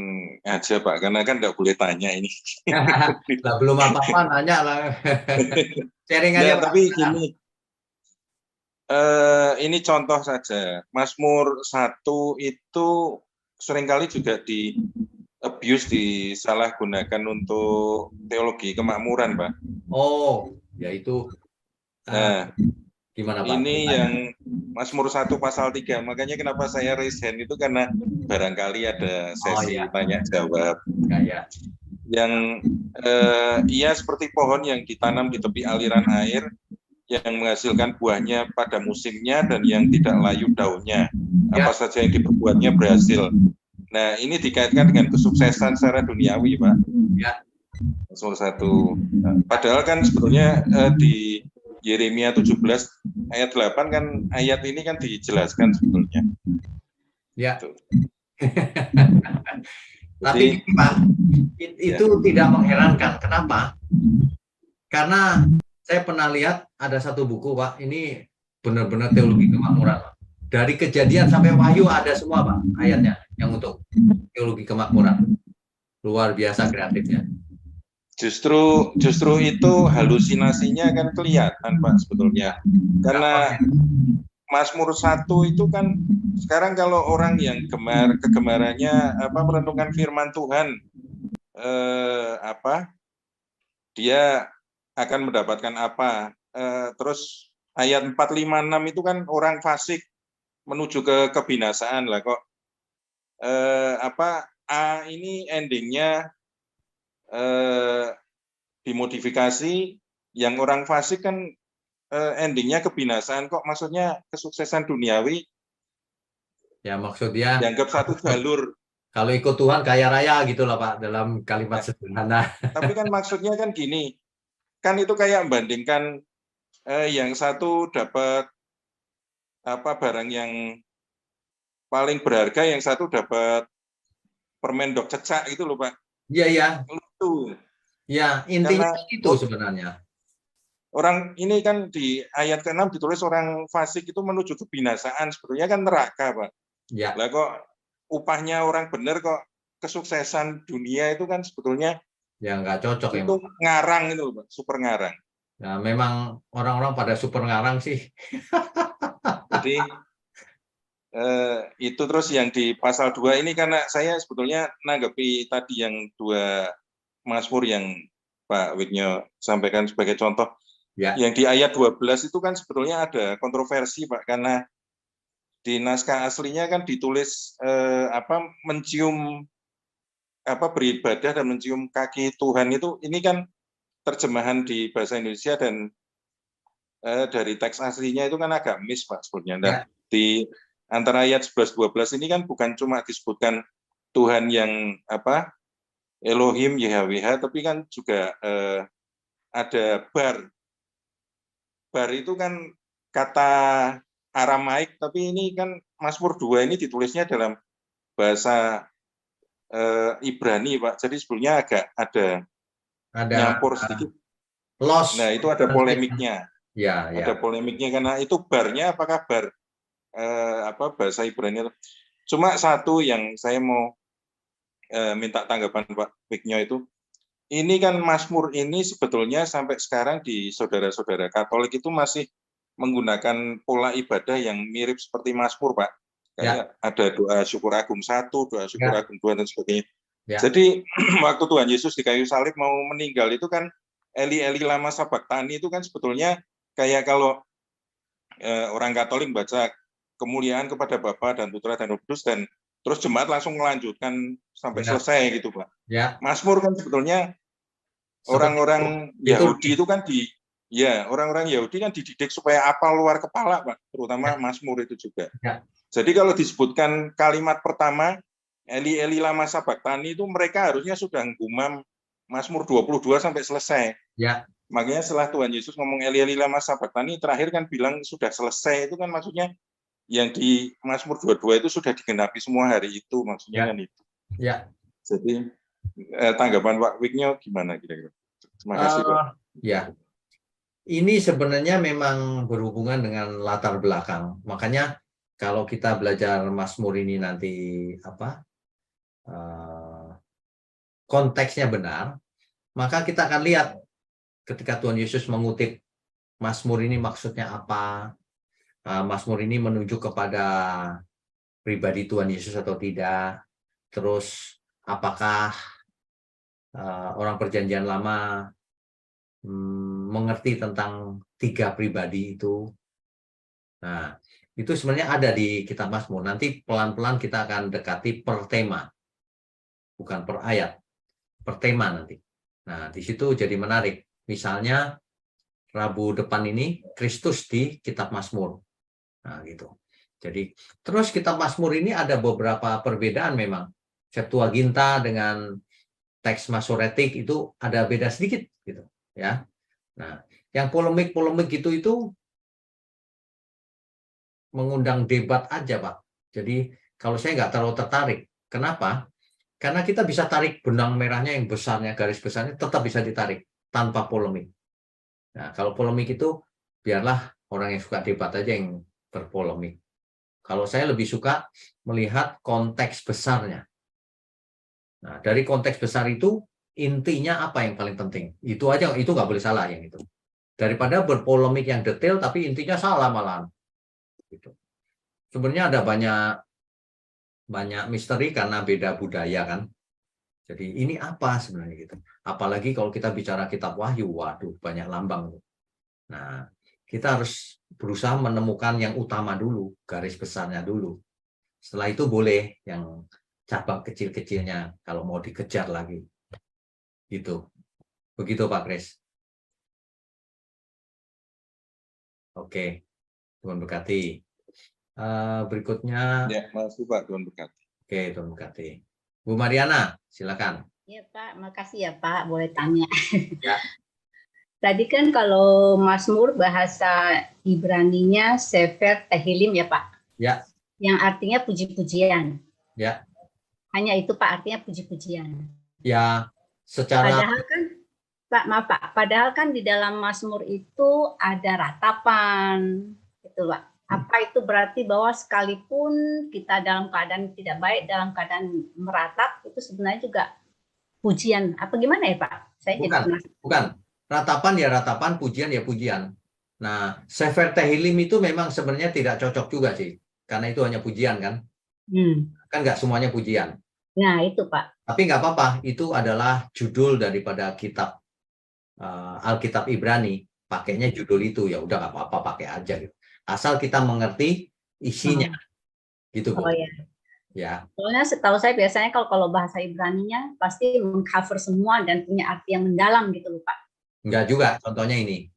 aja Pak, karena kan nggak boleh tanya ini. Lah belum apa-apa nanya lah. Sharing aja Nggak, Pak. tapi gini, ini contoh saja. Mazmur 1 itu seringkali juga di abuse, disalahgunakan untuk teologi kemakmuran, Pak. Oh, ya itu ah, Nah, gimana Pak? ini Tanya. yang Mazmur 1 pasal 3, makanya kenapa saya raise hand itu karena barangkali ada Oh sesi ya, tanya jawab. ya, ya. Yang ia seperti pohon yang ditanam di tepi aliran air, yang menghasilkan buahnya pada musimnya dan yang tidak layu daunnya. Apa Ya, saja yang diperbuatnya berhasil. Nah, ini dikaitkan dengan kesuksesan secara duniawi, Pak. ya, Pasal 1. Padahal kan sebetulnya di Yeremia 17 ayat 8 kan ayat ini kan dijelaskan sebetulnya. ya. Tuh. Tapi Jadi, gini Pak, ya. itu tidak mengherankan. Kenapa? Karena saya pernah lihat ada satu buku Pak, ini benar-benar teologi kemakmuran, Pak. Dari Kejadian sampai Wahyu ada semua Pak ayatnya yang untuk teologi kemakmuran. Luar biasa kreatifnya. Justru itu halusinasinya kan kelihatan Pak sebetulnya. Karena Gampang. Mazmur 1 itu kan sekarang kalau orang yang kegemarannya merenungkan firman Tuhan, dia akan mendapatkan apa? Terus ayat 4, 5, 6 itu kan orang fasik menuju ke kebinasaan lah kok. Ini endingnya dimodifikasi, yang orang fasik kan endingnya kebinasaan kok, maksudnya kesuksesan duniawi Ya maksud dia dianggap satu jalur. kalau ikut Tuhan kaya raya gitulah Pak dalam kalimat Nah, sederhana. tapi kan maksudnya kan gini, kan itu kayak membandingkan yang satu dapat barang yang paling berharga, yang satu dapat permen dok cecak gitu loh Pak. Iya ya, Itu ya intinya karena kan itu sebenarnya. orang ini kan di ayat ke-6 ditulis orang fasik itu menuju kebinasaan, sebetulnya kan neraka Pak. Ya, Lah kok upahnya orang benar kok kesuksesan dunia itu kan sebetulnya ya nggak cocok itu emang. ngarang itu loh Pak, super ngarang. Nah, memang orang-orang pada super ngarang sih. Jadi itu terus yang di pasal 2 ini, karena saya sebetulnya nanggapi tadi yang dua Mazmur yang Pak Wignyo sampaikan sebagai contoh. Ya, Yang di ayat 12 itu kan sebetulnya ada kontroversi Pak, karena di naskah aslinya kan ditulis mencium beribadah dan mencium kaki Tuhan itu, ini kan terjemahan di bahasa Indonesia dan dari teks aslinya itu kan agak miss Pak sebetulnya. Nah, ya, di antara ayat 11-12 ini kan bukan cuma disebutkan Tuhan yang Elohim YHWH, tapi kan juga ada bar. Bar itu kan kata Aramaik, tapi ini kan Mazmur 2 ini ditulisnya dalam bahasa Ibrani Pak. Jadi sebetulnya agak ada ada nyampur sedikit. Nah, loss. itu ada polemiknya. Ya, Ada ya. polemiknya karena itu barnya apakah bar bahasa Ibrani. Cuma satu yang saya mau minta tanggapan Pak Wignyo itu, ini kan Mazmur ini sebetulnya sampai sekarang di saudara-saudara Katolik itu masih menggunakan pola ibadah yang mirip seperti Mazmur Pak. Ya, Kayak ada doa syukur agung 1, doa syukur ya, agung 2 dan sebagainya. ya, Jadi waktu Tuhan Yesus di kayu salib mau meninggal itu kan Eli Eli lama sabaktani itu kan sebetulnya kayak kalau orang Katolik baca kemuliaan kepada Bapa dan Putra dan Roh Kudus, dan terus jemaat langsung melanjutkan sampai ya, selesai gitu Pak. ya. Mazmur kan sebetulnya Seperti orang-orang itu. Yahudi itu kan orang-orang Yahudi kan dididik supaya apal luar kepala Pak, terutama Ya, Mazmur itu juga. ya, Jadi kalau disebutkan kalimat pertama Eli Eli lama sabaktani itu mereka harusnya sudah gumam Mazmur 22 sampai selesai. ya. Makanya setelah Tuhan Yesus ngomong Eli Eli lama sabaktani, terakhir kan bilang sudah selesai, itu kan maksudnya yang di Mazmur 22 itu sudah digenapi semua hari itu, maksudnya Ya, kan itu. ya. Jadi tanggapan Pak Wignyo gimana kira-kira? Terima kasih Pak. Ya. ini sebenarnya memang berhubungan dengan latar belakang. Makanya kalau kita belajar Mazmur ini nanti konteksnya benar, maka kita akan lihat ketika Tuhan Yesus mengutip Mazmur ini maksudnya apa. Mazmur ini menunjuk kepada pribadi Tuhan Yesus atau tidak. Terus apakah orang Perjanjian Lama mengerti tentang 3 pribadi itu. Nah, itu sebenarnya ada di kitab Mazmur. Nanti pelan-pelan kita akan dekati per tema, bukan per ayat, per tema nanti. Nah, di situ jadi menarik. Misalnya Rabu depan ini Kristus di kitab Mazmur. Nah, gitu. Jadi, terus kitab Mazmur ini ada beberapa perbedaan memang. Septuaginta dengan teks Masoretik itu ada beda sedikit gitu, ya. Nah, yang polemik-polemik itu mengundang debat aja, Pak. Jadi kalau saya nggak terlalu tertarik. Kenapa? Karena kita bisa tarik benang merahnya yang besarnya, garis besarnya tetap bisa ditarik tanpa polemik. Nah, kalau polemik itu biarlah orang yang suka debat aja yang berpolemik. Kalau saya lebih suka melihat konteks besarnya. Nah, dari konteks besar itu intinya apa yang paling penting? Itu aja, itu nggak boleh salah yang itu. Daripada berpolemik yang detail tapi intinya salah malahan. Gitu. Sebenarnya ada banyak misteri karena beda budaya kan. Jadi ini apa sebenarnya gitu. Apalagi kalau kita bicara kitab Wahyu, waduh banyak lambang. Nah, kita harus berusaha menemukan yang utama dulu, garis besarnya dulu. Setelah itu boleh yang cabang kecil-kecilnya kalau mau dikejar lagi. Gitu. Begitu Pak Kris. Oke. Tuhan berkati. Berikutnya. Ya, makasih Pak, Tuhan berkati. Oke, Tuhan berkati. Bu Mariana, silakan. Iya Pak, makasih ya Pak, boleh tanya. Ya. Tadi kan kalau Mazmur bahasa Ibraninya Sefer Tehillim ya Pak? Ya. Yang artinya puji-pujian. Ya. Hanya itu Pak, artinya puji-pujian. Ya, secara... Padahal kan, Pak, maaf Pak, padahal kan di dalam Mazmur itu ada ratapan, gitu Pak. Apa itu berarti bahwa sekalipun kita dalam keadaan tidak baik, dalam keadaan meratap, itu sebenarnya juga pujian. Apa gimana ya Pak? Saya bukan. Ratapan ya ratapan, pujian ya pujian. Nah, Sefer Tehillim itu memang sebenarnya tidak cocok juga sih. Karena itu hanya pujian kan. Kan nggak semuanya pujian. Nah, itu Pak. Tapi nggak apa-apa, itu adalah judul daripada kitab Alkitab Ibrani. Pakainya judul itu, ya udah nggak apa-apa, pakai aja gitu. Asal kita mengerti isinya. Gitu, Bu. Oh ya. Ya. Soalnya setahu saya biasanya kalau bahasa Ibraninya pasti mengcover semua dan punya arti yang mendalam gitu loh Pak. Enggak juga, contohnya ini.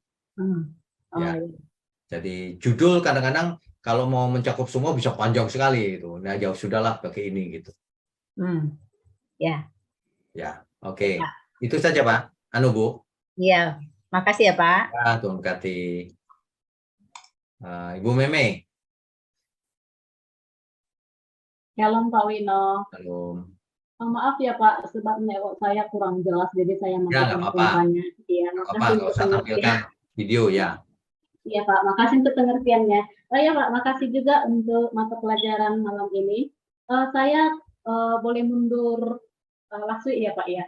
Ya. Iya. Jadi judul kadang-kadang kalau mau mencakup semua bisa panjang sekali gitu. Nah, jauh sudahlah pakai ini gitu. Ya. Ya, oke. Itu saja Pak. Anu Bu. Iya, makasih ya Pak. Ya, Tuhan berkati. Ibu Meme. Shalom Pak Wino. Shalom. Maaf ya Pak, sebab network saya kurang jelas, jadi saya Ya, nggak apa-apa. Iya, makasih untuk tampilkan video ya. Iya Pak, makasih untuk pengertiannya. Ya Pak, makasih juga untuk mata pelajaran malam ini. Saya boleh mundur last week ya Pak ya.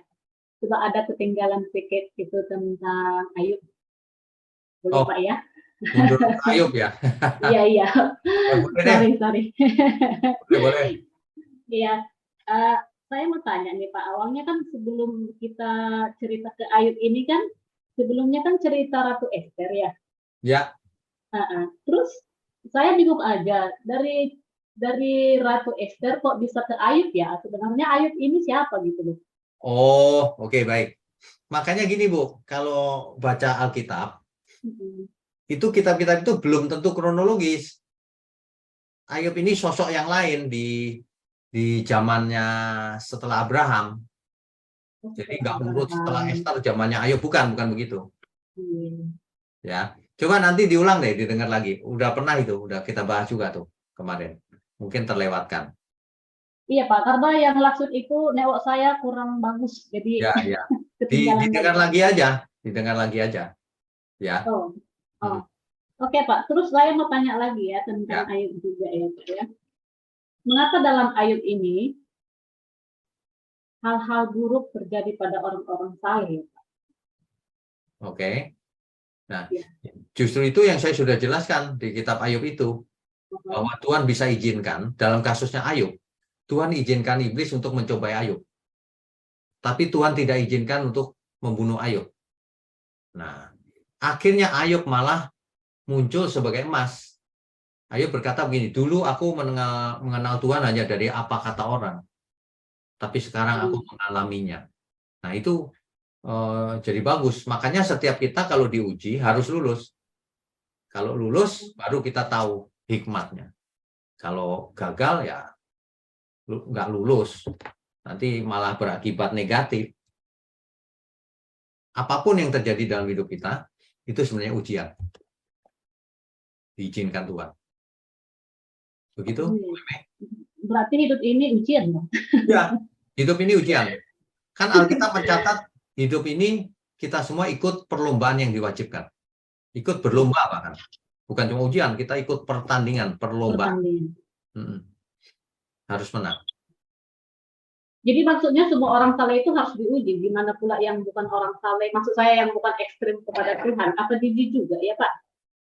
Coba ada ketinggalan sedikit itu tentang Ayub. Boleh Pak ya? Mundur Ayub ya. Iya. Sorry. Boleh. Iya. Saya mau tanya nih Pak, awalnya kan sebelum kita cerita ke Ayub ini kan, sebelumnya kan cerita Ratu Ester ya? Ya. Terus saya bingung aja, dari Ratu Ester kok bisa ke Ayub ya? Sebenarnya Ayub ini siapa gitu loh? Oh, oke, baik. Makanya gini Bu, kalau baca Alkitab, itu kitab-kitab itu belum tentu kronologis. Ayub ini sosok yang lain di zamannya setelah Abraham. Jadi nggak urut setelah Ester zamannya Ayub, bukan begitu. Ya, coba nanti diulang deh, didengar lagi. Udah pernah itu, udah kita bahas juga tuh kemarin. Mungkin terlewatkan. Iya Pak, karena yang maksud itu network saya kurang bagus, jadi ya. Didengar lagi aja, Ya. Oh, Hmm. Oke Pak. Terus saya mau tanya lagi ya tentang Ayub juga ya Pak ya. Mengapa dalam Ayub ini hal-hal buruk terjadi pada orang-orang saleh? Oke. Nah, Ya. justru itu yang saya sudah jelaskan di kitab Ayub itu, bahwa Tuhan bisa izinkan, dalam kasusnya Ayub, Tuhan izinkan iblis untuk mencobai Ayub. Tapi Tuhan tidak izinkan untuk membunuh Ayub. Nah, akhirnya Ayub malah muncul sebagai emas. Ayub berkata begini, dulu aku mengenal Tuhan hanya dari apa kata orang, tapi sekarang aku mengalaminya. Nah, itu jadi bagus. Makanya setiap kita kalau diuji harus lulus. Kalau lulus, baru kita tahu hikmatnya. Kalau gagal, ya nggak lulus. Nanti malah berakibat negatif. Apapun yang terjadi dalam hidup kita, itu sebenarnya ujian. Diizinkan Tuhan. Begitu? Berarti hidup ini ujian dong? Ya, hidup ini ujian. Kan Alkitab mencatat hidup ini kita semua ikut perlombaan yang diwajibkan. Ikut berlomba bahkan. Bukan cuma ujian, kita ikut pertandingan, perlombaan. Harus menang. Jadi maksudnya semua orang saleh itu harus diuji. Gimana pula yang bukan orang saleh? Maksud saya yang bukan ekstrim kepada Tuhan. Apa diuji juga ya Pak?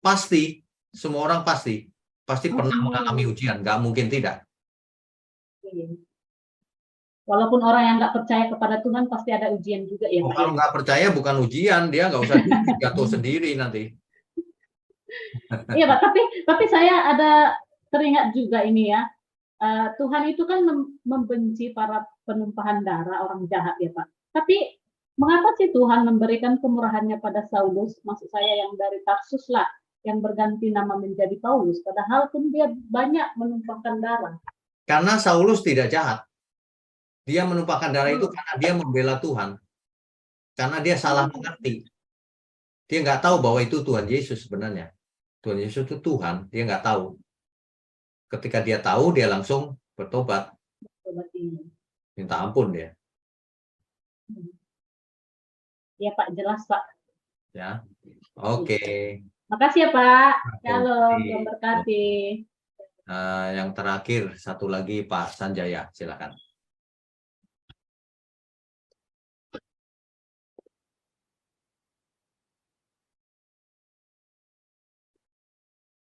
Pasti. Semua orang pasti. Pasti pernah mengalami ujian. Nggak mungkin tidak. Walaupun orang yang nggak percaya kepada Tuhan pasti ada ujian juga ya Pak. Kalau nggak percaya bukan ujian, dia nggak usah jatuh sendiri nanti. Iya Pak, tapi saya ada teringat juga ini ya. Tuhan itu kan membenci para penumpahan darah orang jahat ya Pak. Tapi mengapa sih Tuhan memberikan kemurahannya pada Saulus? Maksud saya yang dari Tarsus lah, yang berganti nama menjadi Paulus. Padahal pun dia banyak menumpahkan darah. Karena Saulus tidak jahat. Dia menumpahkan darah itu karena dia membela Tuhan. Karena dia salah mengerti. Dia nggak tahu bahwa itu Tuhan Yesus sebenarnya. Tuhan Yesus itu Tuhan, dia nggak tahu. Ketika dia tahu, dia langsung bertobat. Minta ampun dia. Ya Pak, jelas Pak. Ya, oke. Makasih ya Pak. Shalom, berkati. Yang terakhir satu lagi Pak Sanjaya, silakan.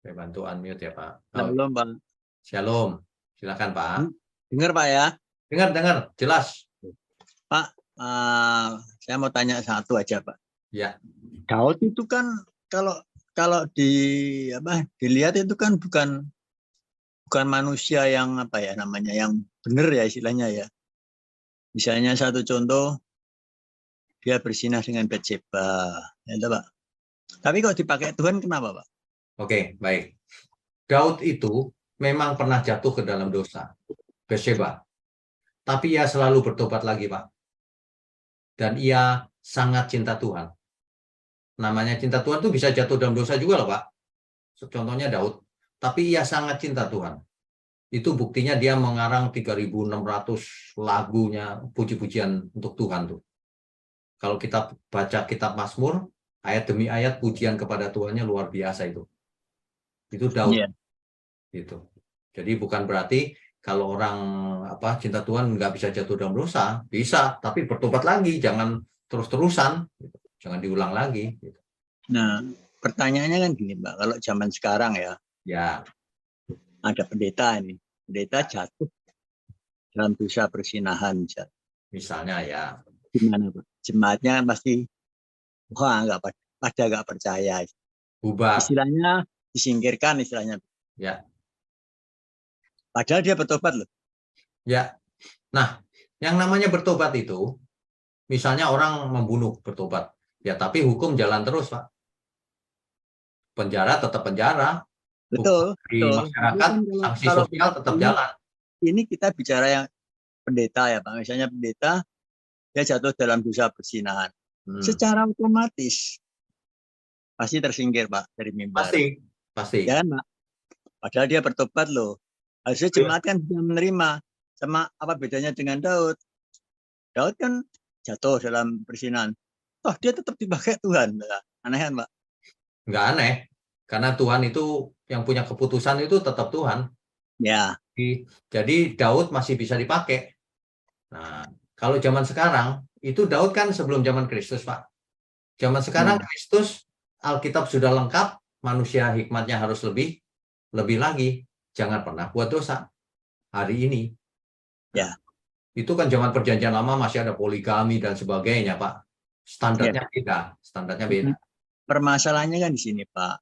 Bantu unmute ya Pak. Shalom Pak. Shalom, silakan Pak. Dengar Pak ya? Dengar, jelas. Pak, saya mau tanya satu aja Pak. Ya. Daud itu kan kalau dilihat itu kan bukan manusia yang yang benar ya istilahnya ya. Misalnya satu contoh, dia bersinah dengan Batseba, ya Pak. Tapi kok dipakai Tuhan kenapa Pak? Oke, baik. Daud itu memang pernah jatuh ke dalam dosa, Batseba. Tapi ia selalu bertobat lagi, Pak. Dan ia sangat cinta Tuhan. Namanya cinta Tuhan itu bisa jatuh dalam dosa juga loh, Pak. Contohnya Daud. Tapi ia sangat cinta Tuhan. Itu buktinya dia mengarang 3.600 lagunya, puji-pujian untuk Tuhan tuh. Kalau kita baca kitab Mazmur, ayat demi ayat pujian kepada Tuhannya luar biasa itu. Itu Daud. Yeah. Gitu. Jadi bukan berarti kalau orang cinta Tuhan nggak bisa jatuh dalam dosa, bisa, tapi bertobat lagi, jangan terus-terusan, gitu. Jangan diulang lagi. Gitu. Nah, pertanyaannya kan gini, Mbak, kalau zaman sekarang ya, ada pendeta jatuh dalam dosa persinahan, misalnya ya. Gimana Pak? Jemaatnya kan pasti nggak percaya. Bubar. Istilahnya disingkirkan istilahnya. Ya. Padahal dia bertobat loh. Ya. Nah, yang namanya bertobat itu, misalnya orang membunuh bertobat. Ya, tapi hukum jalan terus, Pak. Penjara tetap penjara. Betul. Di masyarakat, sanksi sosial tetap jalan. Ini kita bicara yang pendeta ya, Pak. Misalnya pendeta, dia jatuh dalam dosa persinahan. Secara otomatis pasti tersingkir, Pak, dari mimbar. Pasti. Ya kan, Pak? Padahal dia bertobat loh. Harusnya jemaat kan bisa menerima. Sama apa bedanya dengan Daud? Daud kan jatuh dalam persinahan. Toh dia tetap dipakai Tuhan. Aneh kan, Pak? nggak aneh. Karena Tuhan itu yang punya keputusan itu tetap Tuhan. Ya, Jadi Daud masih bisa dipakai. Nah, kalau zaman sekarang, itu Daud kan sebelum zaman Kristus, Pak. Zaman sekarang Kristus, Alkitab sudah lengkap, manusia hikmatnya harus lebih lagi. Jangan pernah buat dosa hari ini. Ya. Itu kan zaman perjanjian lama masih ada poligami dan sebagainya, Pak. Standarnya beda. Standarnya beda. Permasalahannya kan di sini, Pak.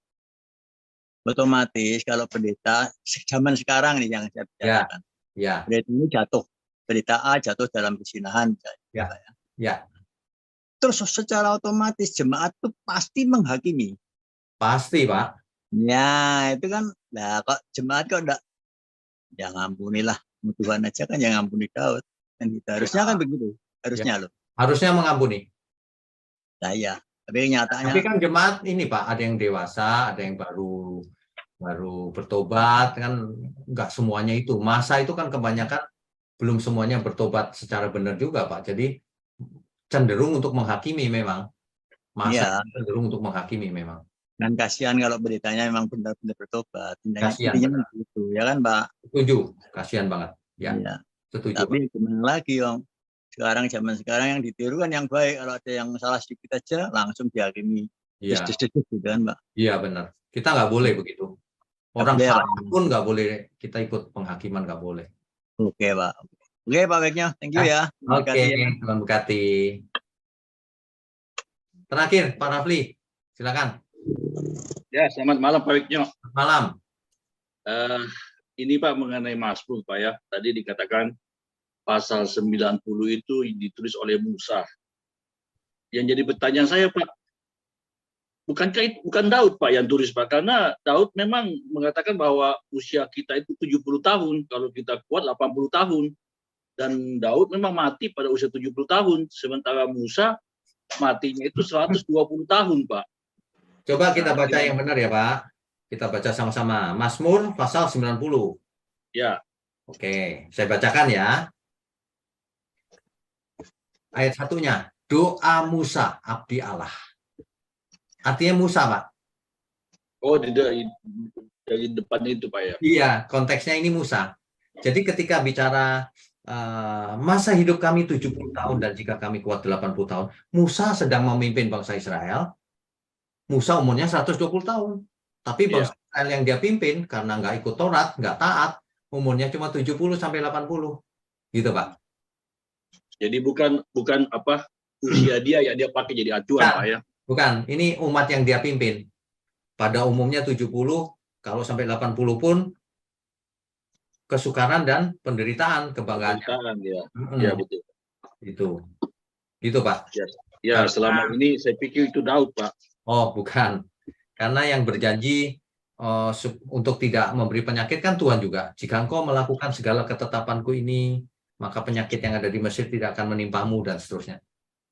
Otomatis kalau pendeta zaman sekarang nih yang saya bicarakan, Ya. pendeta ini pendeta A jatuh dalam perzinahan. Ya. Terus secara otomatis jemaat itu pasti menghakimi. Pasti, Pak. Ya, itu kan, nah kok jemaat kok enggak, ya ngampunilah, Tuhan aja kan yang ngampuni Daud. Kan gitu. Harusnya kan begitu, harusnya loh. Harusnya mengampuni. Nah ya, tapi nyatanya. Tapi kan jemaat ini Pak, ada yang dewasa, ada yang baru bertobat, kan nggak semuanya itu. Masa itu kan kebanyakan belum semuanya bertobat secara benar juga Pak. Jadi cenderung untuk menghakimi memang. Masa cenderung untuk menghakimi memang. Dan kasihan kalau beritanya memang benar-benar bertobat. Kasihan. Intinya begitu, ya kan Pak? Setuju, kasihan banget. Ya, setuju. Tapi gimana lagi Om? Sekarang zaman sekarang yang ditiru kan yang baik. Kalau ada yang salah sedikit aja langsung dihakimi. Iya. Gitu kan Pak? Iya benar. Kita nggak boleh begitu. Orang salah pun nggak boleh kita ikut penghakiman, nggak boleh. Oke Pak. Oke Pak Beknya, thank you ya. Oke, Tuhan berkati. Terakhir Pak Rafli, silakan. Ya, selamat malam Pak Wiknyo. Malam. Ini Pak mengenai Mazmur Pak ya. Tadi dikatakan pasal 90 itu ditulis oleh Musa. Yang jadi pertanyaan saya Pak, bukan Daud Pak yang tulis Pak, karena Daud memang mengatakan bahwa usia kita itu 70 tahun, kalau kita kuat 80 tahun. Dan Daud memang mati pada usia 70 tahun, sementara Musa matinya itu 120 tahun Pak. Coba kita baca yang benar ya Pak. Kita baca sama-sama. Mazmur pasal 90. Ya. Oke, saya bacakan ya. Ayat 1-nya. Doa Musa, abdi Allah. Artinya Musa, Pak. Oh, dari depan itu Pak ya. Iya, konteksnya ini Musa. Jadi ketika bicara masa hidup kami 70 tahun dan jika kami kuat 80 tahun, Musa sedang memimpin bangsa Israel. Musa umurnya 120 tahun. Tapi bangsa Israel yang dia pimpin karena nggak ikut Taurat, nggak taat, umurnya cuma 70 sampai 80. Gitu, Pak. Jadi bukan apa usia dia yang dia pakai jadi acuan Pak ya. Bukan, ini umat yang dia pimpin. Pada umumnya 70, kalau sampai 80 pun kesukaran dan penderitaan, kebanggaan. Ya betul. Gitu Pak. Ya, selama ini saya pikir itu Daud Pak. Oh, bukan. Karena yang berjanji untuk tidak memberi penyakit kan Tuhan juga. Jika engkau melakukan segala ketetapanku ini, maka penyakit yang ada di Mesir tidak akan menimpamu dan seterusnya.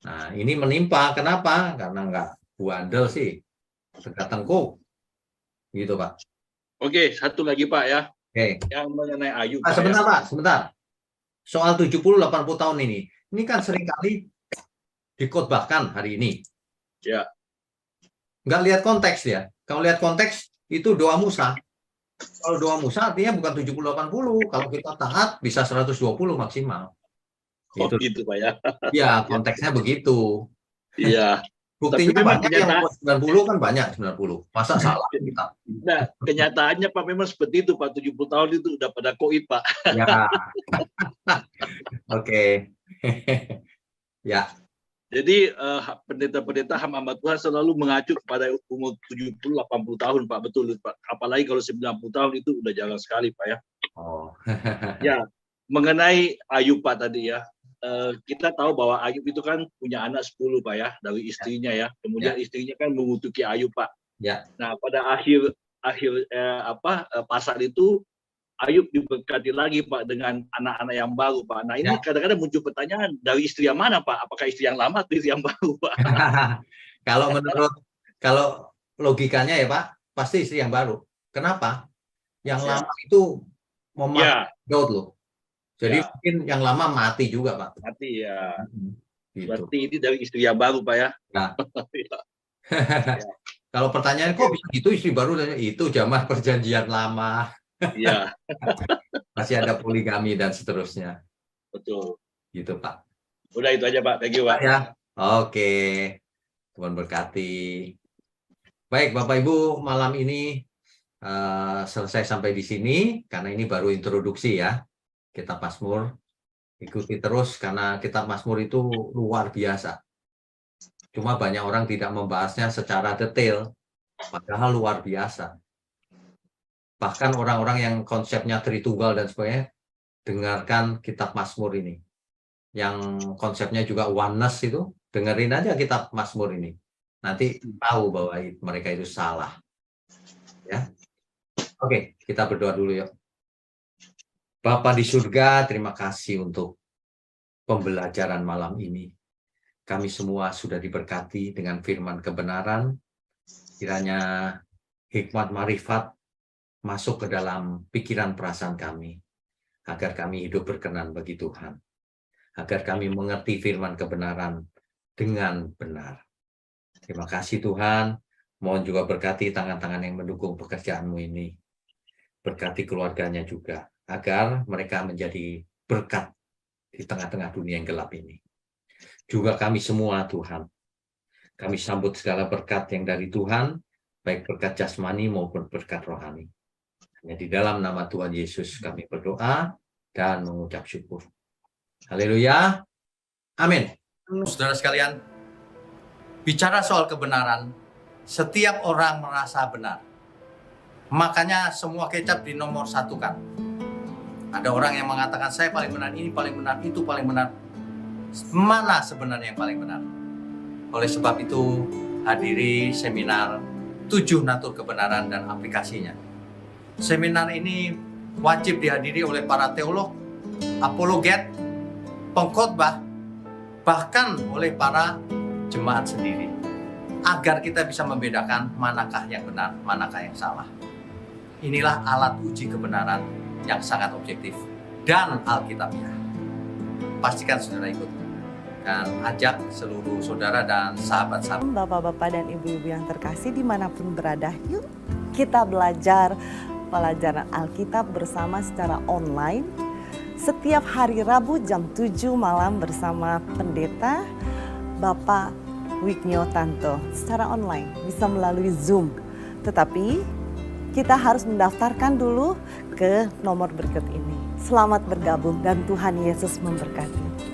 Nah, ini menimpa. Kenapa? Karena enggak bandel sih. Tegak tengkuk. Gitu, Pak. Oke, satu lagi Pak ya. Oke. Yang mengenai Ayub. Sebentar, Pak. Sebentar. Soal 70-80 tahun ini. Ini kan seringkali dikhotbahkan hari ini. Ya. Nggak lihat konteks ya. Kalau lihat konteks, itu doa Musa. Kalau doa Musa artinya bukan 70-80. Kalau kita taat, bisa 120 maksimal. Gitu Pak ya. Ya, konteksnya begitu. Iya. Buktinya banyak yang 90 kan banyak 90. Masa salah kita? Nah, kenyataannya Pak memang seperti itu Pak. 70 tahun itu udah pada koid Pak. Ya. Oke. Ya. Jadi pendeta-pendeta hamba Tuhan selalu mengacu kepada umur 70-80 tahun Pak. Betul Pak. Apalagi kalau 90 tahun itu udah jarang sekali Pak ya. Oh. Ya, mengenai Ayub Pak tadi ya. Kita tahu bahwa Ayub itu kan punya anak 10 Pak ya dari istrinya ya. Kemudian istrinya kan mengutuki Ayub Pak. Ya. Nah, pada akhir pasal itu Ayub diberkati lagi Pak dengan anak-anak yang baru Pak. Nah, ini kadang-kadang muncul pertanyaan dari istri yang mana Pak? Apakah istri yang lama atau istri yang baru Pak? kalau logikanya ya Pak, pasti istri yang baru. Kenapa? Yang lama itu memakai Daud loh. Jadi mungkin yang lama mati juga Pak. Mati ya. Gitu. Berarti ini dari istri yang baru Pak ya. Nah. Kalau pertanyaan kok bisa gitu istri baru, itu zaman perjanjian lama, Iya, masih ada poligami dan seterusnya. betul. Gitu Pak. Udah itu aja Pak, thank you Pak. Ya, oke. Tuhan berkati. Baik Bapak Ibu, malam ini selesai sampai di sini karena ini baru introduksi ya. Kitab Mazmur. Ikuti terus karena kitab Mazmur itu luar biasa. Cuma banyak orang tidak membahasnya secara detail, padahal luar biasa. Bahkan orang-orang yang konsepnya Tritunggal dan sebagainya, dengarkan kitab Mazmur ini. Yang konsepnya juga oneness itu, dengerin aja kitab Mazmur ini. Nanti tahu bahwa mereka itu salah. Ya. Oke, kita berdoa dulu yuk. Bapa di surga, terima kasih untuk pembelajaran malam ini. Kami semua sudah diberkati dengan firman kebenaran. Kiranya hikmat marifat masuk ke dalam pikiran perasaan kami. Agar kami hidup berkenan bagi Tuhan. Agar kami mengerti firman kebenaran dengan benar. Terima kasih Tuhan. Mohon juga berkati tangan-tangan yang mendukung pekerjaanmu ini. Berkati keluarganya juga. Agar mereka menjadi berkat di tengah-tengah dunia yang gelap ini. Juga kami semua Tuhan. Kami sambut segala berkat yang dari Tuhan, baik berkat jasmani maupun berkat rohani. Hanya di dalam nama Tuhan Yesus kami berdoa dan mengucap syukur. Haleluya. Amin. Saudara sekalian, bicara soal kebenaran, setiap orang merasa benar. Makanya semua kecap dinomor satukan. Ada orang yang mengatakan saya paling benar, ini paling benar, itu paling benar. Mana sebenarnya yang paling benar? Oleh sebab itu, hadiri seminar 7 natur kebenaran dan aplikasinya. Seminar ini wajib dihadiri oleh para teolog, apologet, pengkhotbah, bahkan oleh para jemaat sendiri. Agar kita bisa membedakan manakah yang benar, manakah yang salah. Inilah alat uji kebenaran yang sangat objektif dan alkitabiah. Pastikan saudara ikut. Dan ajak seluruh saudara dan sahabat-sahabat. Bapak-bapak dan ibu-ibu yang terkasih dimanapun berada, yuk kita belajar pelajaran Alkitab bersama secara online. Setiap hari Rabu jam 7 malam bersama pendeta Bapak Wignio Tanto secara online, bisa melalui Zoom. Tetapi kita harus mendaftarkan dulu ke nomor berikut ini. Selamat bergabung dan Tuhan Yesus memberkati.